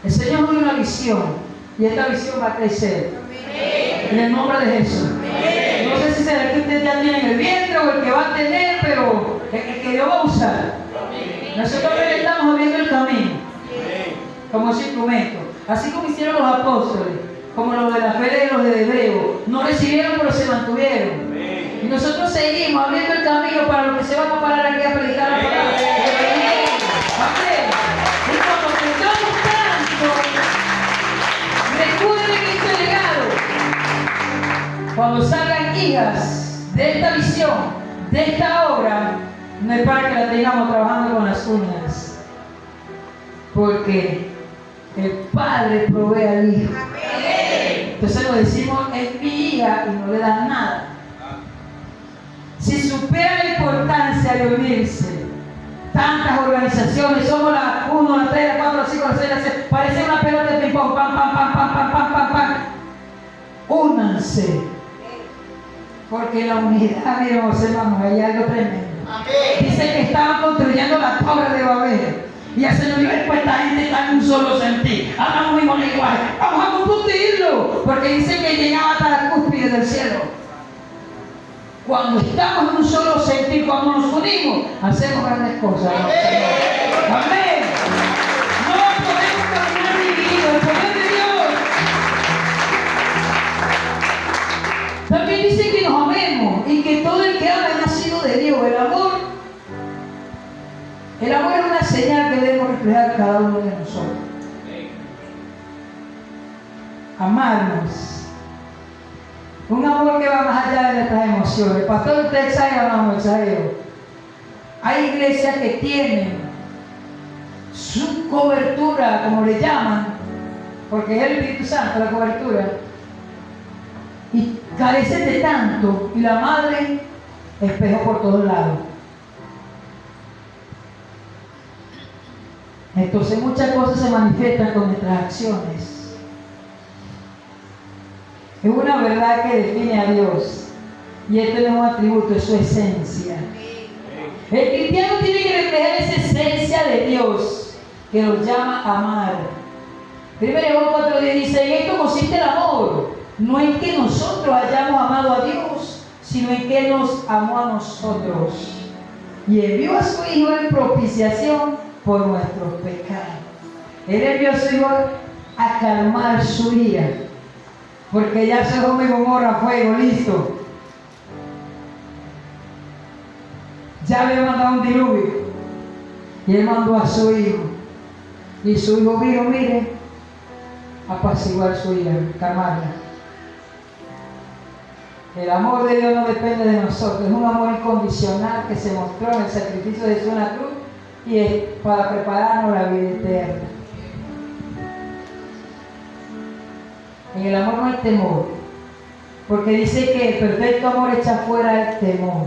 El Señor nos dio una visión y esta visión va a crecer. En el nombre de Jesús. No sé si será el que usted ya tiene en el vientre o el que va a tener, pero el que Dios va a usar. Nosotros le estamos abriendo el camino como ese instrumento. Así como hicieron los apóstoles, como los de la fe de los de Hebreo. No recibieron, pero se mantuvieron. Y nosotros seguimos abriendo el camino para los que se van a parar aquí a predicar la palabra. Amén. Y cuando tengamos tanto, recuerden este legado. Cuando salgan hijas de esta visión, de esta obra, no es para que la tengamos trabajando con las uñas. Porque el Padre provee al Hijo. Entonces lo decimos, es mi hija y no le dan nada. Si supiera la importancia de unirse, tantas organizaciones, somos la 1, la 3, la 4, la 5, la 6, la 7, parece una pelota de ping-pong, pam, pam, pam, pam, pam, pam, pam, pam. Únanse. Porque la unidad, miramos hermanos, hay algo tremendo. Dice que estaban construyendo la torre de Babel. Y el Señor dijo, pues esta gente está en un solo sentir. Hablamos el mismo lenguaje. Vamos a confundirlo. Porque dice que llegaba hasta la cúspide del cielo. Cuando estamos en un solo sentir, cuando nos unimos, hacemos grandes cosas. Amén. No podemos caminar divididos. El poder de Dios. También dice que nos amemos y que todo el que ama es nacido de Dios. El amor es una señal que debemos reflejar cada uno de nosotros. Amarnos. Un amor que va más allá de nuestras emociones. Pastor, usted exagera, no exagero. Hay iglesias que tienen su cobertura, como le llaman, porque es el Espíritu Santo la cobertura, y carecen de tanto, y la madre espejo por todos lados. Entonces muchas cosas se manifiestan con nuestras acciones. Es una verdad que define a Dios. Y este no es un atributo, es su esencia. El cristiano tiene que reflejar esa esencia de Dios que nos llama a amar. 1 Juan 4:10 dice, en esto consiste el amor. No en que nosotros hayamos amado a Dios, sino en que Él nos amó a nosotros. Y envió a su Hijo en propiciación por nuestros pecados. Él envió a su Hijo a calmar su ira. Porque ya Sodoma y Gomorra fuego, listo. Ya había mandado un diluvio. Y Él mandó a su Hijo. Y su Hijo vino, mire, a apaciguar su ira, calmarla. El amor de Dios no depende de nosotros. Es un amor incondicional que se mostró en el sacrificio de Jesús en la cruz. Y es para prepararnos la vida eterna. En el amor no hay temor, porque dice que el perfecto amor echa fuera el temor.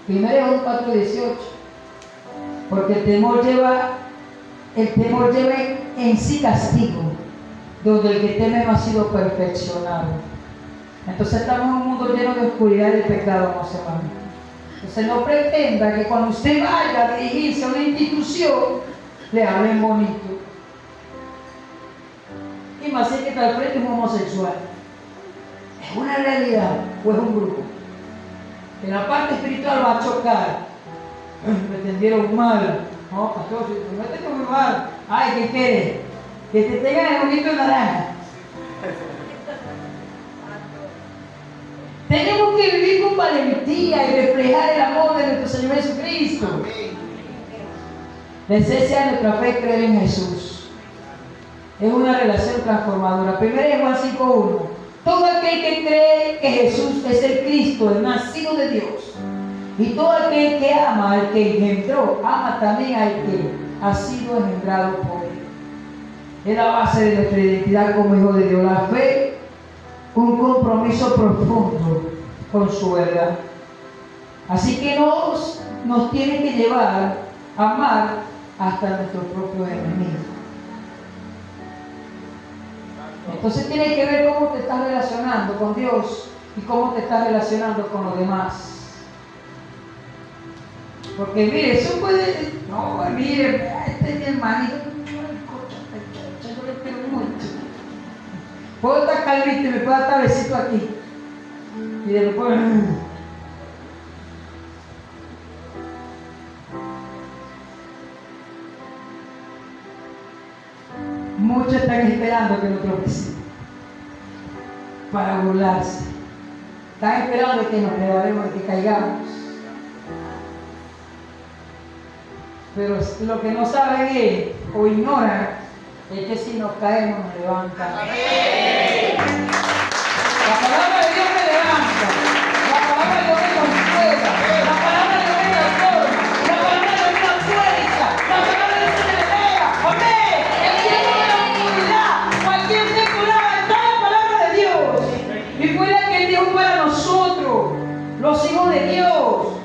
1 Juan 4:18, porque el temor lleva en sí castigo, donde el que teme no ha sido perfeccionado. Entonces estamos en un mundo lleno de oscuridad y de pecado, amados hermanos. Entonces no pretenda que cuando usted vaya a dirigirse a una institución, le hablen bonito. Y más si es que está al frente un homosexual. ¿Es una realidad o es un grupo? En la parte espiritual va a chocar. Me entendieron mal. No, pastor, si te metes muy mal. Ay, ¿qué quieres? Que te tengan el ojito de naranja. Tenemos que vivir con valentía y reflejar el amor de nuestro Señor Jesucristo. La esencia de nuestra fe es creer en Jesús. Es una relación transformadora. 1 Juan 5:1. Todo aquel que cree que Jesús es el Cristo, el nacido de Dios, y todo aquel que ama al que engendró, ama también al que ha sido engendrado por Él. Es la base de nuestra identidad como hijo de Dios. La fe, un compromiso profundo con su verdad. Así que nos tiene que llevar amar hasta nuestros propios enemigos. Entonces tiene que ver cómo te estás relacionando con Dios y cómo te estás relacionando con los demás. Porque mire, eso puede, no, mire, este es mi hermanito, yo le quiero mucho. Puedo estar calvito y me puedo dar besito aquí. Y después, muchos están esperando que nosotros besemos para burlarse. Están esperando que nos rebalemos, que caigamos. Pero lo que no saben es, o ignoran, es que si nos caemos nos levantan. ¡Amén! La palabra de Dios me levanta. La palabra de Dios me consuela. La palabra de Dios me transforma. La palabra de Dios me da fuerza. La palabra de Dios me libera. ¡Amén! El tiempo de la oscuridad, cualquier temporada, está la palabra de Dios. Y fue la que Dios para nosotros, los hijos de Dios.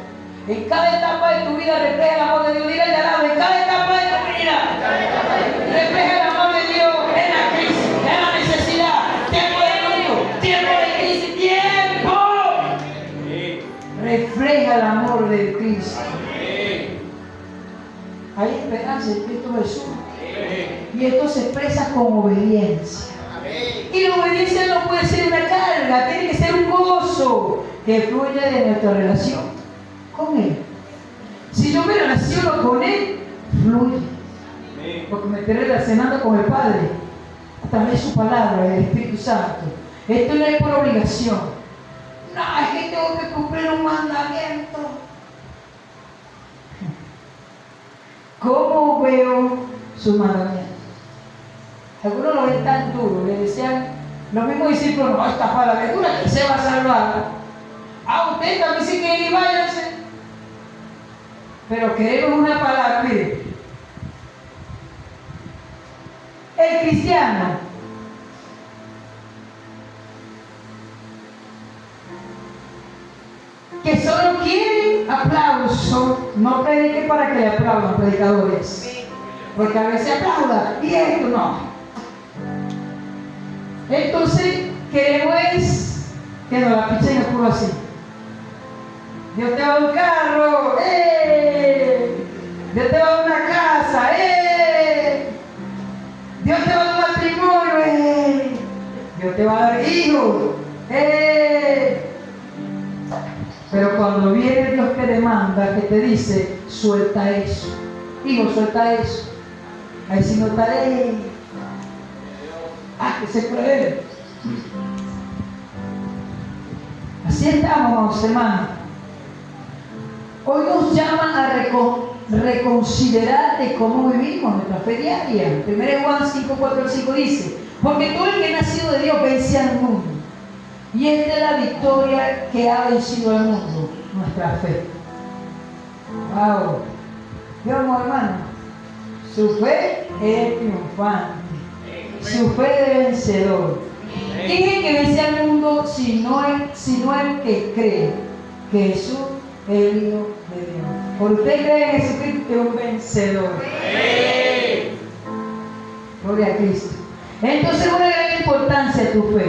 En cada etapa de tu vida refleja el amor de Dios. Dile al lado, en cada etapa de tu vida refleja el amor de Dios. En la crisis, en la necesidad, tiempo de luto, tiempo de crisis, tiempo. Refleja el amor de Cristo. Hay esperanza en Cristo Jesús. Y esto se expresa con obediencia. Y la obediencia no puede ser una carga, tiene que ser un gozo que fluye de nuestra relación con Él. Si yo me relaciono con Él, fluye. Porque me estoy relacionando con el Padre a través de su palabra, el Espíritu Santo. Esto no es por obligación. No, es que tengo que cumplir un mandamiento. ¿Cómo veo sus mandamientos? Algunos lo ven tan duro, le decían los mismos discípulos, no, esta palabra es dura, que se va a salvar. Ah, usted también sí que ir, váyanse. Pero queremos una palabra, mire. El cristiano que solo quiere aplauso, no predique para que le aplaudan predicadores. Porque a veces aplauda y esto no. Entonces queremos que nos la pichen el culo así. Dios te va a dar un carro, Dios te va a dar una casa, Dios te va a dar un matrimonio, Dios te va a dar hijos, Pero cuando viene Dios que demanda, que te dice, suelta eso, hijo, suelta eso, ahí sí no estaré, que se puede. Así estamos, hermanos. Hoy nos llaman a reconsiderar de cómo vivimos nuestra fe diaria. 1 Juan 5, 4 al 5 dice, porque todo el que ha nacido de Dios vence al mundo. Y esta es la victoria que ha vencido al mundo, nuestra fe. Wow. Veamos, hermano, su fe es triunfante, su fe de vencedor. ¿Quién es el que vence al mundo si no el que cree que Jesús es el Hijo de Dios? ¿Por usted cree en Jesucristo que es un vencedor? Gloria a Cristo. Entonces, una gran importancia de tu fe.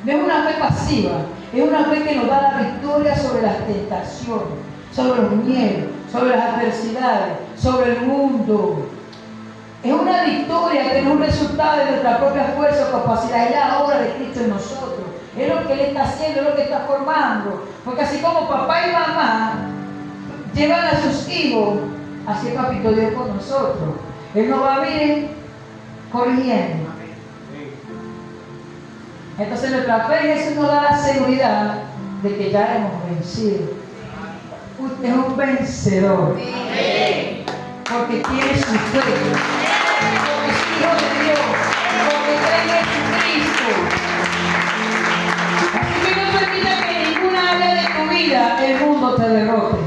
No es una fe pasiva, es una fe que nos da la victoria sobre las tentaciones, sobre los miedos, sobre las adversidades, sobre el mundo. Es una victoria que no es un resultado de nuestra propia fuerza o capacidad, es la obra de Cristo en nosotros. Es lo que Él está haciendo, es lo que está formando. Porque así como papá y mamá llevan a sus hijos, así es Papito Dios con nosotros. Él nos va a ir corrigiendo. Entonces nuestra fe en Jesús nos da la seguridad de que ya hemos vencido. Usted es un vencedor. Porque tiene su fe. Porque es hijo de Dios. Porque cree en Jesucristo. Así que no permita que en ninguna área de tu vida el mundo te derrote.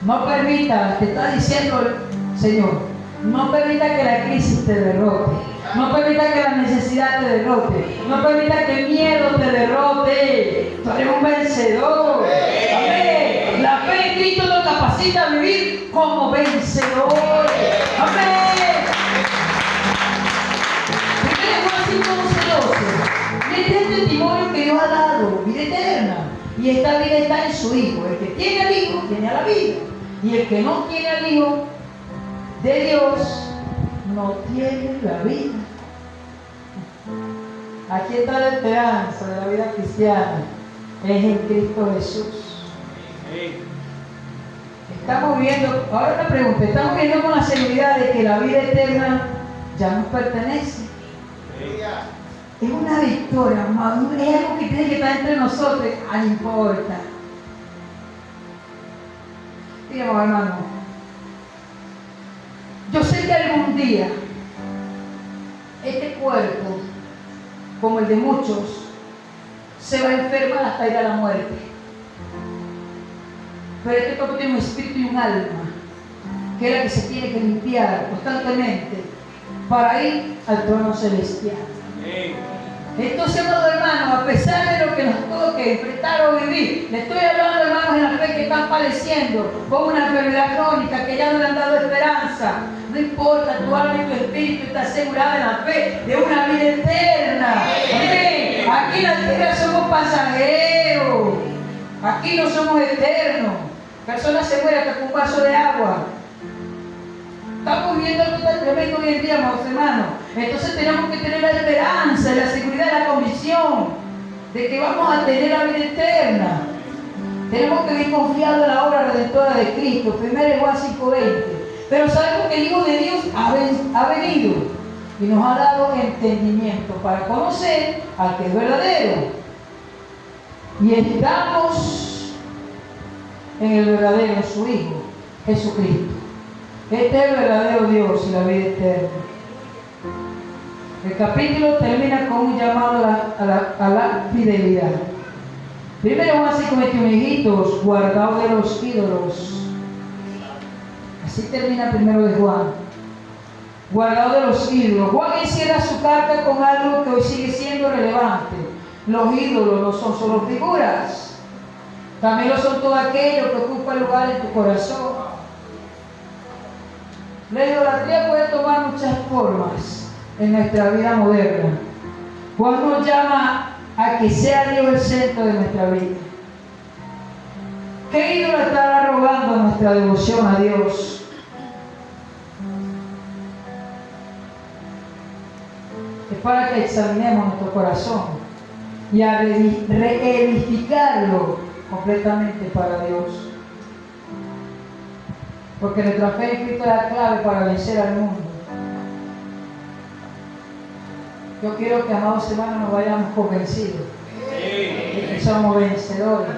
No permita, te está diciendo el Señor, no permita que la crisis te derrote. No permita que la necesidad te derrote. No permita que el miedo te derrote. Tú eres un vencedor. Amén. La fe en Cristo nos capacita a vivir como vencedores. Amén. Primero Juan 5:12. Este es el testimonio que Dios ha dado, vida eterna. Y esta vida está en su Hijo. El que tiene al Hijo, tiene a la vida. Y el que no tiene al Hijo de Dios, no tiene la vida. Aquí está la esperanza de la vida cristiana. Es en Cristo Jesús. Estamos viendo, ahora una pregunta, estamos viendo con la seguridad de que la vida eterna ya nos pertenece. Es una victoria, amado. Es algo que tiene que estar entre nosotros. No importa. Digamos, hermano, yo sé que algún día este cuerpo, como el de muchos, se va a enfermar hasta ir a la muerte. Pero este cuerpo tiene un espíritu y un alma, que es la que se tiene que limpiar constantemente para ir al trono celestial. Entonces, amados hermanos, a pesar de lo que nos toque enfrentar o vivir, le estoy hablando, hermanos, en la fe que están padeciendo con una enfermedad crónica, que ya no le han dado esperanza. No importa, tu alma y tu espíritu está asegurada en la fe de una vida eterna. Amén. Aquí en la tierra somos pasajeros. Aquí no somos eternos. Personas se mueren hasta con un vaso de agua. Estamos viendo algo tan tremendo hoy en día, amados hermanos. Entonces tenemos que tener la esperanza, la seguridad, la convicción de que vamos a tener la vida eterna. Tenemos que vivir confiados en la obra redentora de Cristo. 1 Juan 5:20. Pero sabemos que el Hijo de Dios ha venido y nos ha dado entendimiento para conocer al que es verdadero. Y estamos en el verdadero, su Hijo, Jesucristo. Este es el verdadero Dios y la vida eterna. El capítulo termina con un llamado a la fidelidad. Primero Juan 5:21, hijitos, guardaos de los ídolos. Así termina primero de Juan. Guardaos de los ídolos. Juan encierra su carta con algo que hoy sigue siendo relevante. Los ídolos no son solo figuras. También lo son todo aquello que ocupa lugar en tu corazón. La idolatría puede tomar muchas formas en nuestra vida moderna. Juan nos llama a que sea Dios el centro de nuestra vida. ¿Qué ídolo estará robando nuestra devoción a Dios? Es para que examinemos nuestro corazón y a reedificarlo completamente para Dios. Porque nuestra fe en Cristo es la clave para vencer al mundo. Yo quiero que, amados hermanos, nos vayamos convencidos de que somos vencedores.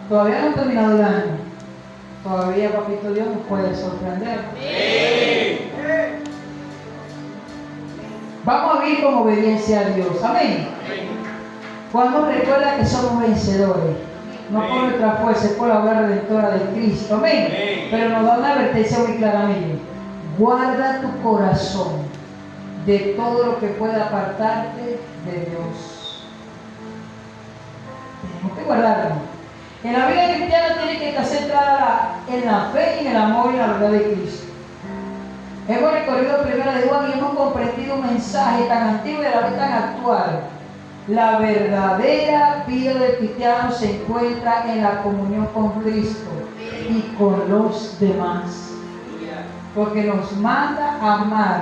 Todavía no ha terminado el año. Todavía, papito Dios, nos puede sorprender. Vamos a vivir con obediencia a Dios. Amén. Cuando recuerda que somos vencedores, no por nuestra fuerza, es por la obra redentora de Cristo. Amén. Pero nos da una advertencia muy claramente. Guarda tu corazón de todo lo que pueda apartarte de Dios. Tenemos que guardarlo. En la vida cristiana tiene que estar centrada en la fe y en el amor y la verdad de Cristo. Hemos recorrido primero de Juan y hemos comprendido un mensaje tan antiguo y a la vez tan actual. La verdadera vida del cristiano se encuentra en la comunión con Cristo y con los demás. Porque nos manda a amar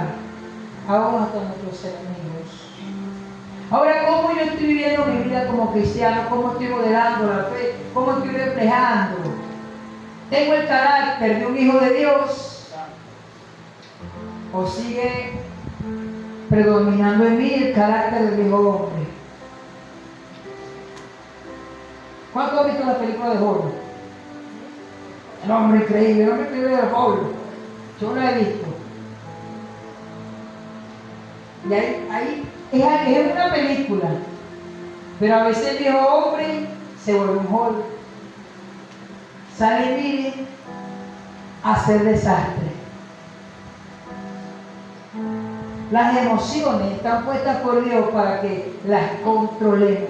aún hasta nuestros enemigos. Ahora, ¿cómo yo estoy viviendo mi vida como cristiano? ¿Cómo estoy modelando la fe? ¿Cómo estoy reflejando? ¿Tengo el carácter de un hijo de Dios? ¿O sigue predominando en mí el carácter del viejo hombre? ¿Cuánto han visto la película de Hollywood? El hombre increíble de Hollywood. Yo la he visto. Y ahí es una película. Pero a veces el viejo hombre se vuelve un Hollywood. Sale y vive a hacer desastre. Las emociones están puestas por Dios para que las controlemos,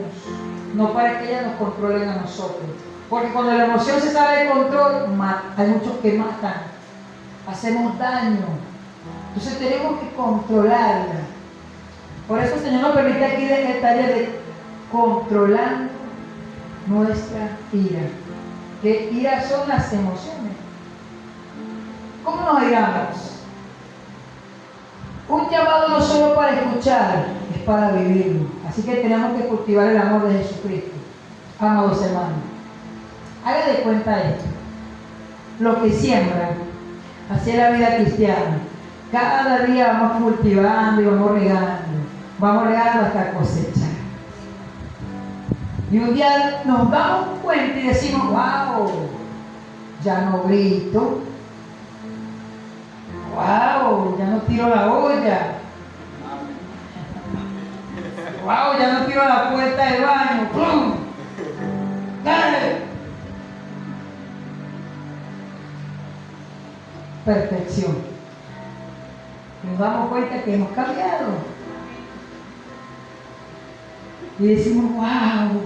no para que ellas nos controlen a nosotros. Porque cuando la emoción se sale de control, hay muchos que matan, hacemos daño. Entonces tenemos que controlarla. Por eso el Señor nos permite aquí en el taller de controlando nuestra ira. Que ira son las emociones. ¿Cómo nos iramos? Un llamado no solo para escuchar, es para vivirlo. Así que tenemos que cultivar el amor de Jesucristo. Amados hermanos, haga de cuenta esto. Lo que siembran, así es la vida cristiana. Cada día vamos cultivando y vamos regando hasta cosechar. Y un día nos damos cuenta y decimos, wow, ya no grito. Wow, ya no tiro la olla. Wow, ya no tiro la puerta del baño. ¡Pum! ¡Dale! Perfección. Nos damos cuenta que hemos cambiado. Y decimos, wow,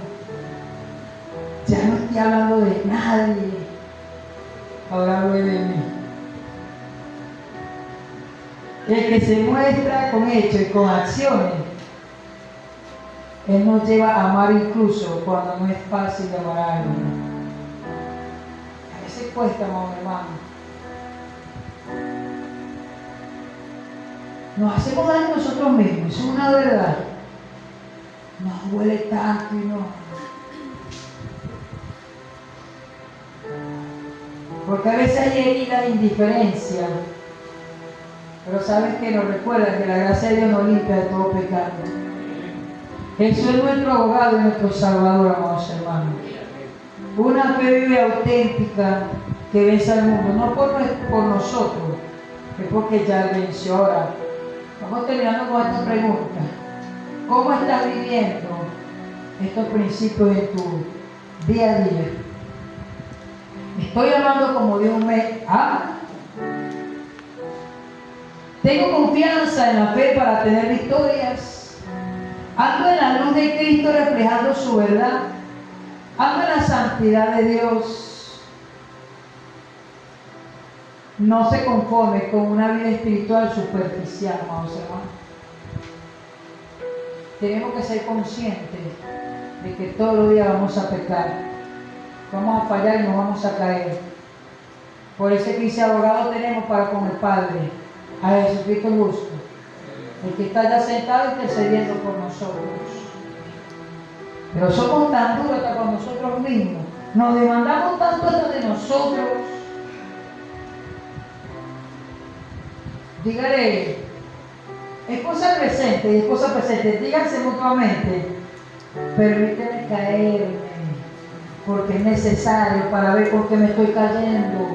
ya no estoy hablando de nadie. Ahora hablo de mí. El que se muestra con hechos y con acciones, Él nos lleva a amar incluso cuando no es fácil de amar a alguien. A veces cuesta, hermano. Nos hacemos daño a nosotros mismos, eso es una verdad. Nos duele tanto y no. Porque a veces hay herida de indiferencia. Pero sabes que nos recuerda que la gracia de Dios nos limpia de todo pecado. Eso es nuestro abogado y nuestro salvador, amados hermanos. Una fe vive auténtica que vence al mundo, no por nosotros, es porque ya venció. Ahora, vamos terminando con esta pregunta. ¿Cómo estás viviendo estos principios en tu día a día? ¿Estoy amando como Dios me ama? ¿Tengo confianza en la fe para tener victorias? ¿Ando en la luz de Cristo reflejando su verdad? ¿Ando en la santidad de Dios? No se conforme con una vida espiritual superficial, amados hermanos. Tenemos que ser conscientes de que todos los días vamos a pecar, vamos a fallar y nos vamos a caer. Por eso que ese abogado tenemos para con el Padre, a Jesucristo justo, el que está ya sentado intercediendo por nosotros. Pero somos tan duros hasta con nosotros mismos, nos demandamos tanto hasta de nosotros. Dígale, esposa presente y esposa presente, díganse mutuamente, permíteme caerme, porque es necesario para ver por qué me estoy cayendo.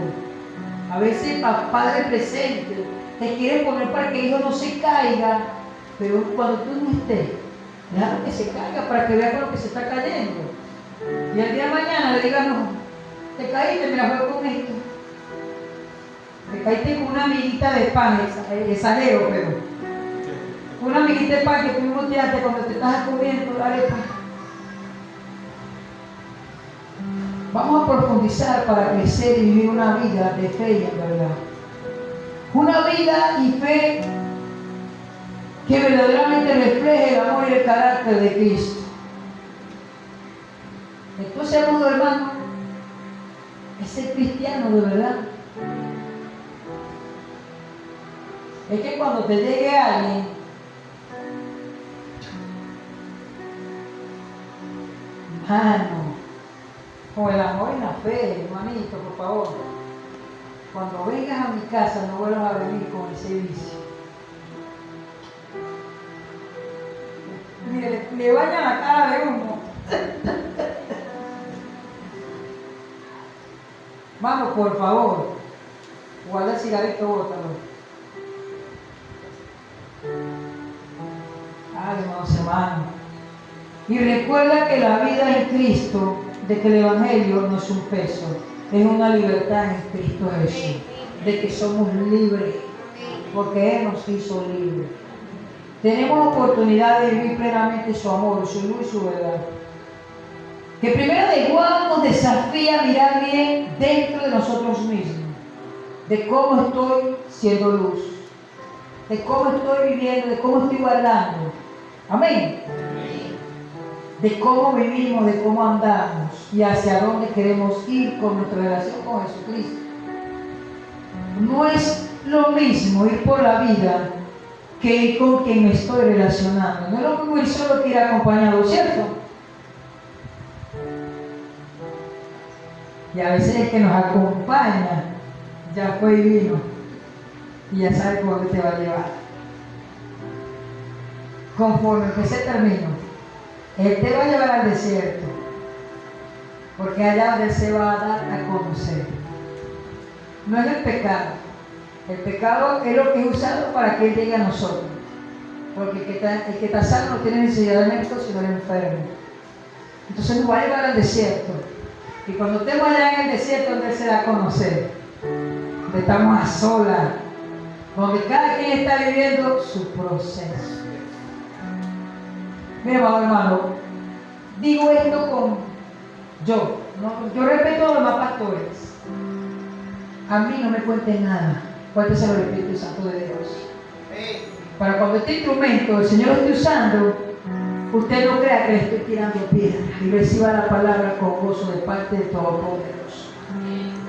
A veces padre presente te quiere poner para que el hijo no se caiga, pero cuando tú no estés, déjalo que se caiga para que vea con lo que se está cayendo. Y el día de mañana le digas, no, te caíste, mira, juego con esto. Te caíste con una amiguita de pan, exagero, pero una amiguita de pan que tú muteaste cuando te estás comiendo la arepa. Vamos a profundizar para crecer y vivir una vida de fe y en verdad. Una vida y fe que verdaderamente refleje el amor y el carácter de Cristo. Entonces, amado hermano, es ser cristiano de verdad. Es que cuando te llegue alguien, hermano, con el amor y la fe, hermanito, por favor, cuando vengas a mi casa no vuelvas a venir con ese vicio. Mire, le baña la cara de humo. Vamos, por favor, guarda el cigarrito, bótalo. Ay, hermanos, hermanos. Y recuerda que la vida en Cristo, de que el Evangelio no es un peso, es una libertad en Cristo Jesús, de que somos libres, porque Él nos hizo libres. tenemos oportunidad de vivir plenamente su amor, su luz y su verdad. Que primero de Juan nos desafía a mirar bien dentro de nosotros mismos, de cómo estoy siendo luz, de cómo estoy viviendo, de cómo estoy guardando. Amén. De cómo vivimos, de cómo andamos y hacia dónde queremos ir con nuestra relación con Jesucristo. No es lo mismo ir por la vida que ir con quien me estoy relacionando. No es lo mismo ir solo que ir acompañado, ¿cierto? Y a veces el que nos acompaña ya fue y vino y ya sabe por dónde te va a llevar. Conforme que se termina, Él te va a llevar al desierto, porque allá donde se va a dar a conocer. No es el pecado. El pecado es lo que es usado para que Él llegue a nosotros. Porque el que está sano no tiene necesidad de médico, sino el enfermo. Entonces nos va a llevar al desierto. Y cuando estemos allá en el desierto, donde Él se da a conocer, donde estamos a solas, donde cada quien está viviendo su proceso. Mira, hermano, digo esto con yo respeto a los demás pastores. A mí no me cuenten nada, cuénteselo al Espíritu Santo de Dios. Para cuando este instrumento el Señor lo esté usando, usted no crea que le estoy tirando piedra y reciba la palabra con gozo de parte de Todopoderoso.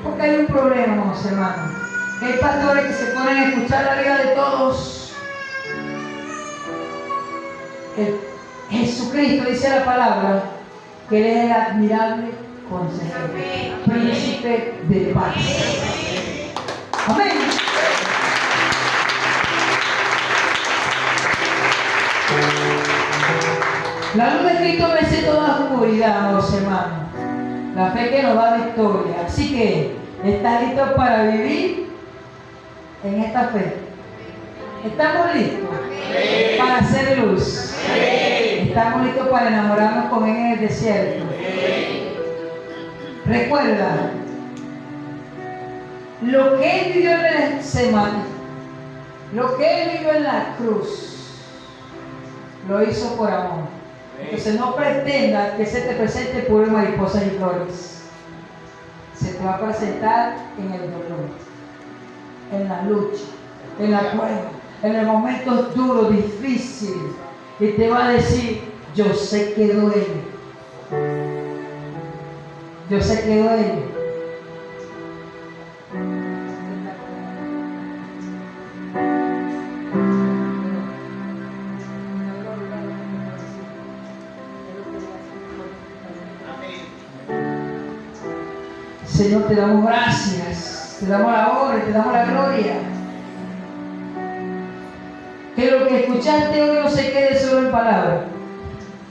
Porque hay un problema, hermanos, que hay pastores que se ponen a escuchar la vida de todos. Jesucristo dice la palabra que Él es el admirable consejero, príncipe de paz. Amén. La luz de Cristo vence toda oscuridad, amados hermanos. La fe que nos da victoria. Así que, ¿estás listo para vivir en esta fe? ¿Estamos listos para hacer luz? ¿Estamos listos para enamorarnos con Él en el desierto? Recuerda, lo que Él vivió en el Getsemaní, lo que Él vivió en la cruz, lo hizo por amor. Entonces no pretendas que se te presente puro mariposas y flores. Se te va a presentar en el dolor, en la lucha, en la prueba, en los momentos duros, difíciles. Y te va a decir, yo sé que duele. Yo sé que duele. Señor, te damos gracias, te damos la honra, te damos la gloria. Que lo que escuchaste hoy no se quede solo en palabras,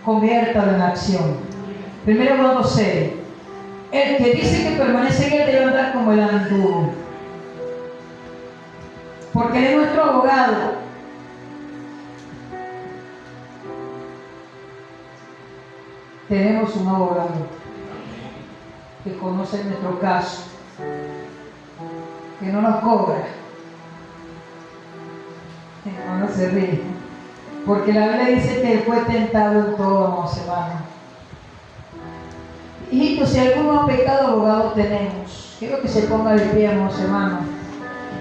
conviértalo en acción. Primero cuando sé, el que dice que permanece en Él debe andar como Él anduvo. Porque Él es nuestro abogado. Tenemos un abogado que conoce nuestro caso, que no nos cobra. No se ríe, porque la Biblia dice que Él fue tentado en todo, amados hermanos. Hijitos, si alguno pecado, abogado tenemos. Quiero que se ponga de pie, amados hermanos,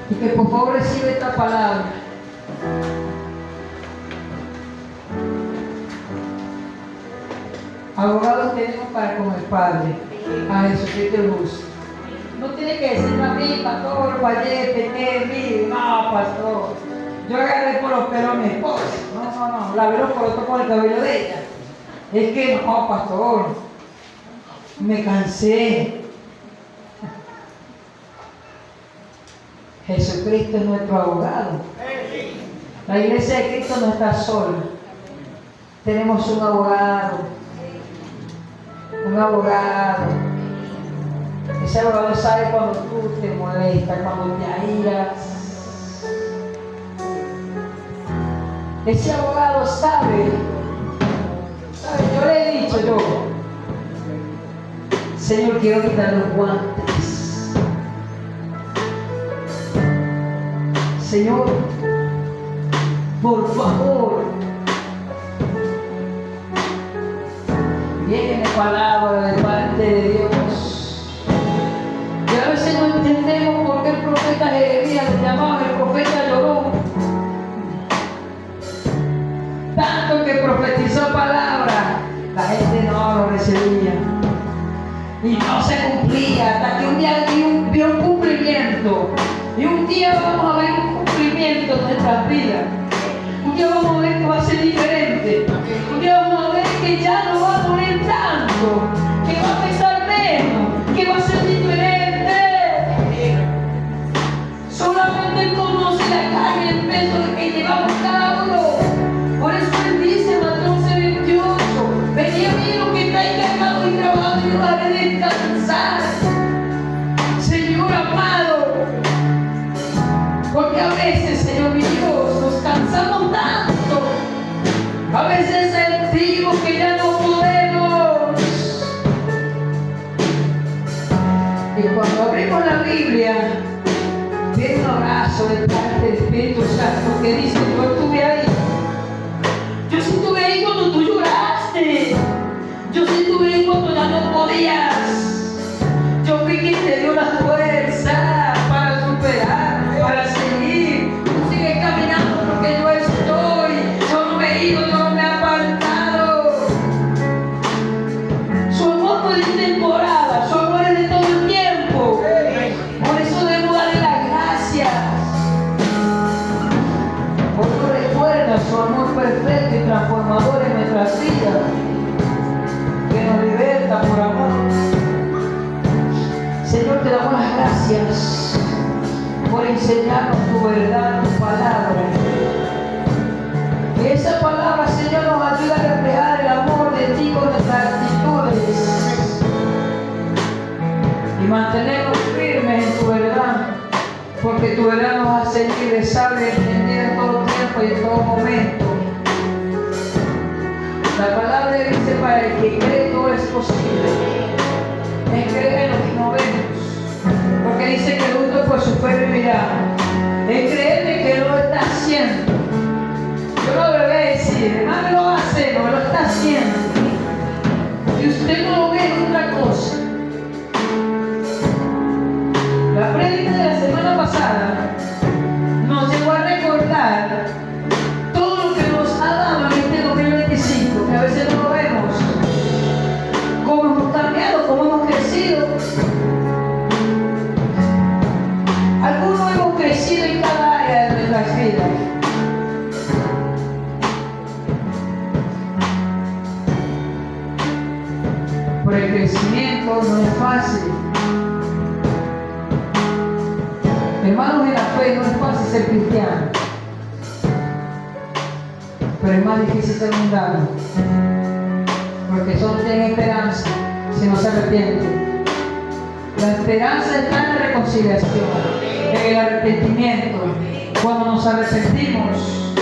y que por favor reciba esta palabra. Abogados tenemos para con el Padre, a Jesucristo el justo. No tiene que decirme a mí, pastor, fallé, pequé, mire, no, pastor. Yo agarré por los pelos a mi esposa. No, la veo por otro, por el cabello de ella. Es que no, pastor, me cansé. Jesucristo es nuestro abogado. La iglesia de Cristo no está sola. Tenemos un abogado. Un abogado. Ese abogado sabe cuando tú te molestas, cuando te airas. Ese abogado sabe. Yo le he dicho Señor, quiero quitar los guantes. Señor, por favor, Viene palabra de parte de Dios. Y a veces no entendemos por qué el profeta Jeremías le llamaban el profeta llorón. Tanto que profetizó palabra, la gente no lo recibía. Y no se cumplía hasta que un día vio un cumplimiento. Y un día vamos a ver un cumplimiento en nuestras vidas. Un día vamos a ver que va a ser diferente. Un día vamos a ver que ya no va a doler tanto, que va a pesar menos, que va a ser diferente. Solamente Él conoce la carga y el peso que llevamos cada uno. Por eso Él dice en Mateo 11:28, venid a mí los que estáis cargados y trabajados y os haré descansar. Señor amado, porque a veces, Señor mi Dios, nos cansamos tanto. A veces sentimos que ya no podemos. Y cuando abrimos la Biblia, viene un abrazo de parte del Espíritu Santo que dice, yo estuve ahí. Yo sí estuve ahí cuando tú lloraste. Yo sí estuve ahí cuando ya no podías. Yo fui quien te dio la fuerza para superar, para seguir. Tú sigues caminando porque yo estoy. Yo no me he ido, yo no me he apartado. Su amor no es de temporada, su amor es de todo el tiempo. Por eso debo darle las gracias. Porque recuerda su amor perfecto y transformador en nuestras vidas, que nos liberta por amor. Señor, te damos las gracias por enseñarnos tu verdad, tu palabra. Que esa palabra, Señor, nos ayude a reflejar el amor de ti con nuestras actitudes y mantenernos firmes en tu verdad, porque tu verdad nos hace libre, sabia y entendida en todo tiempo y en todo momento. La palabra dice, para el que cree todo es posible. Es creer en lo que no vemos, porque dice que el justo por su fe vivirá. Es creer que lo está haciendo. Yo no le voy a decir, hermano, lo hace, no lo está haciendo. Y usted no lo ve en otra cosa. La prédica de la semana pasada nos llevó a recordar todo lo que nos ha dado en este 2025, que a veces no lo vemos. Cómo hemos cambiado, cómo hemos crecido. Algunos hemos crecido en cada área de nuestras vidas. Pero el crecimiento no es fácil. Hermanos, en la fe no es fácil ser cristiano, pero es más difícil ser mundano, porque solo tienen esperanza si no se arrepienten. La esperanza está en la reconciliación, en el arrepentimiento, cuando nos arrepentimos.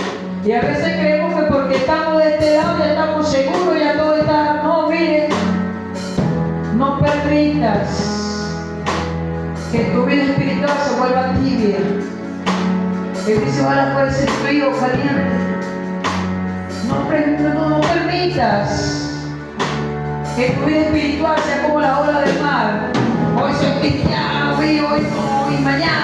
Y a veces creemos que porque estamos de este lado ya estamos seguros, ya todo está. No, mire, no permitas que tu vida espiritual se vuelva tibia. Que dice, ahora puede ser frío o caliente. No permitas que tu vida espiritual sea como la ola del mar. Hoy soy cristiano, hoy no, y mañana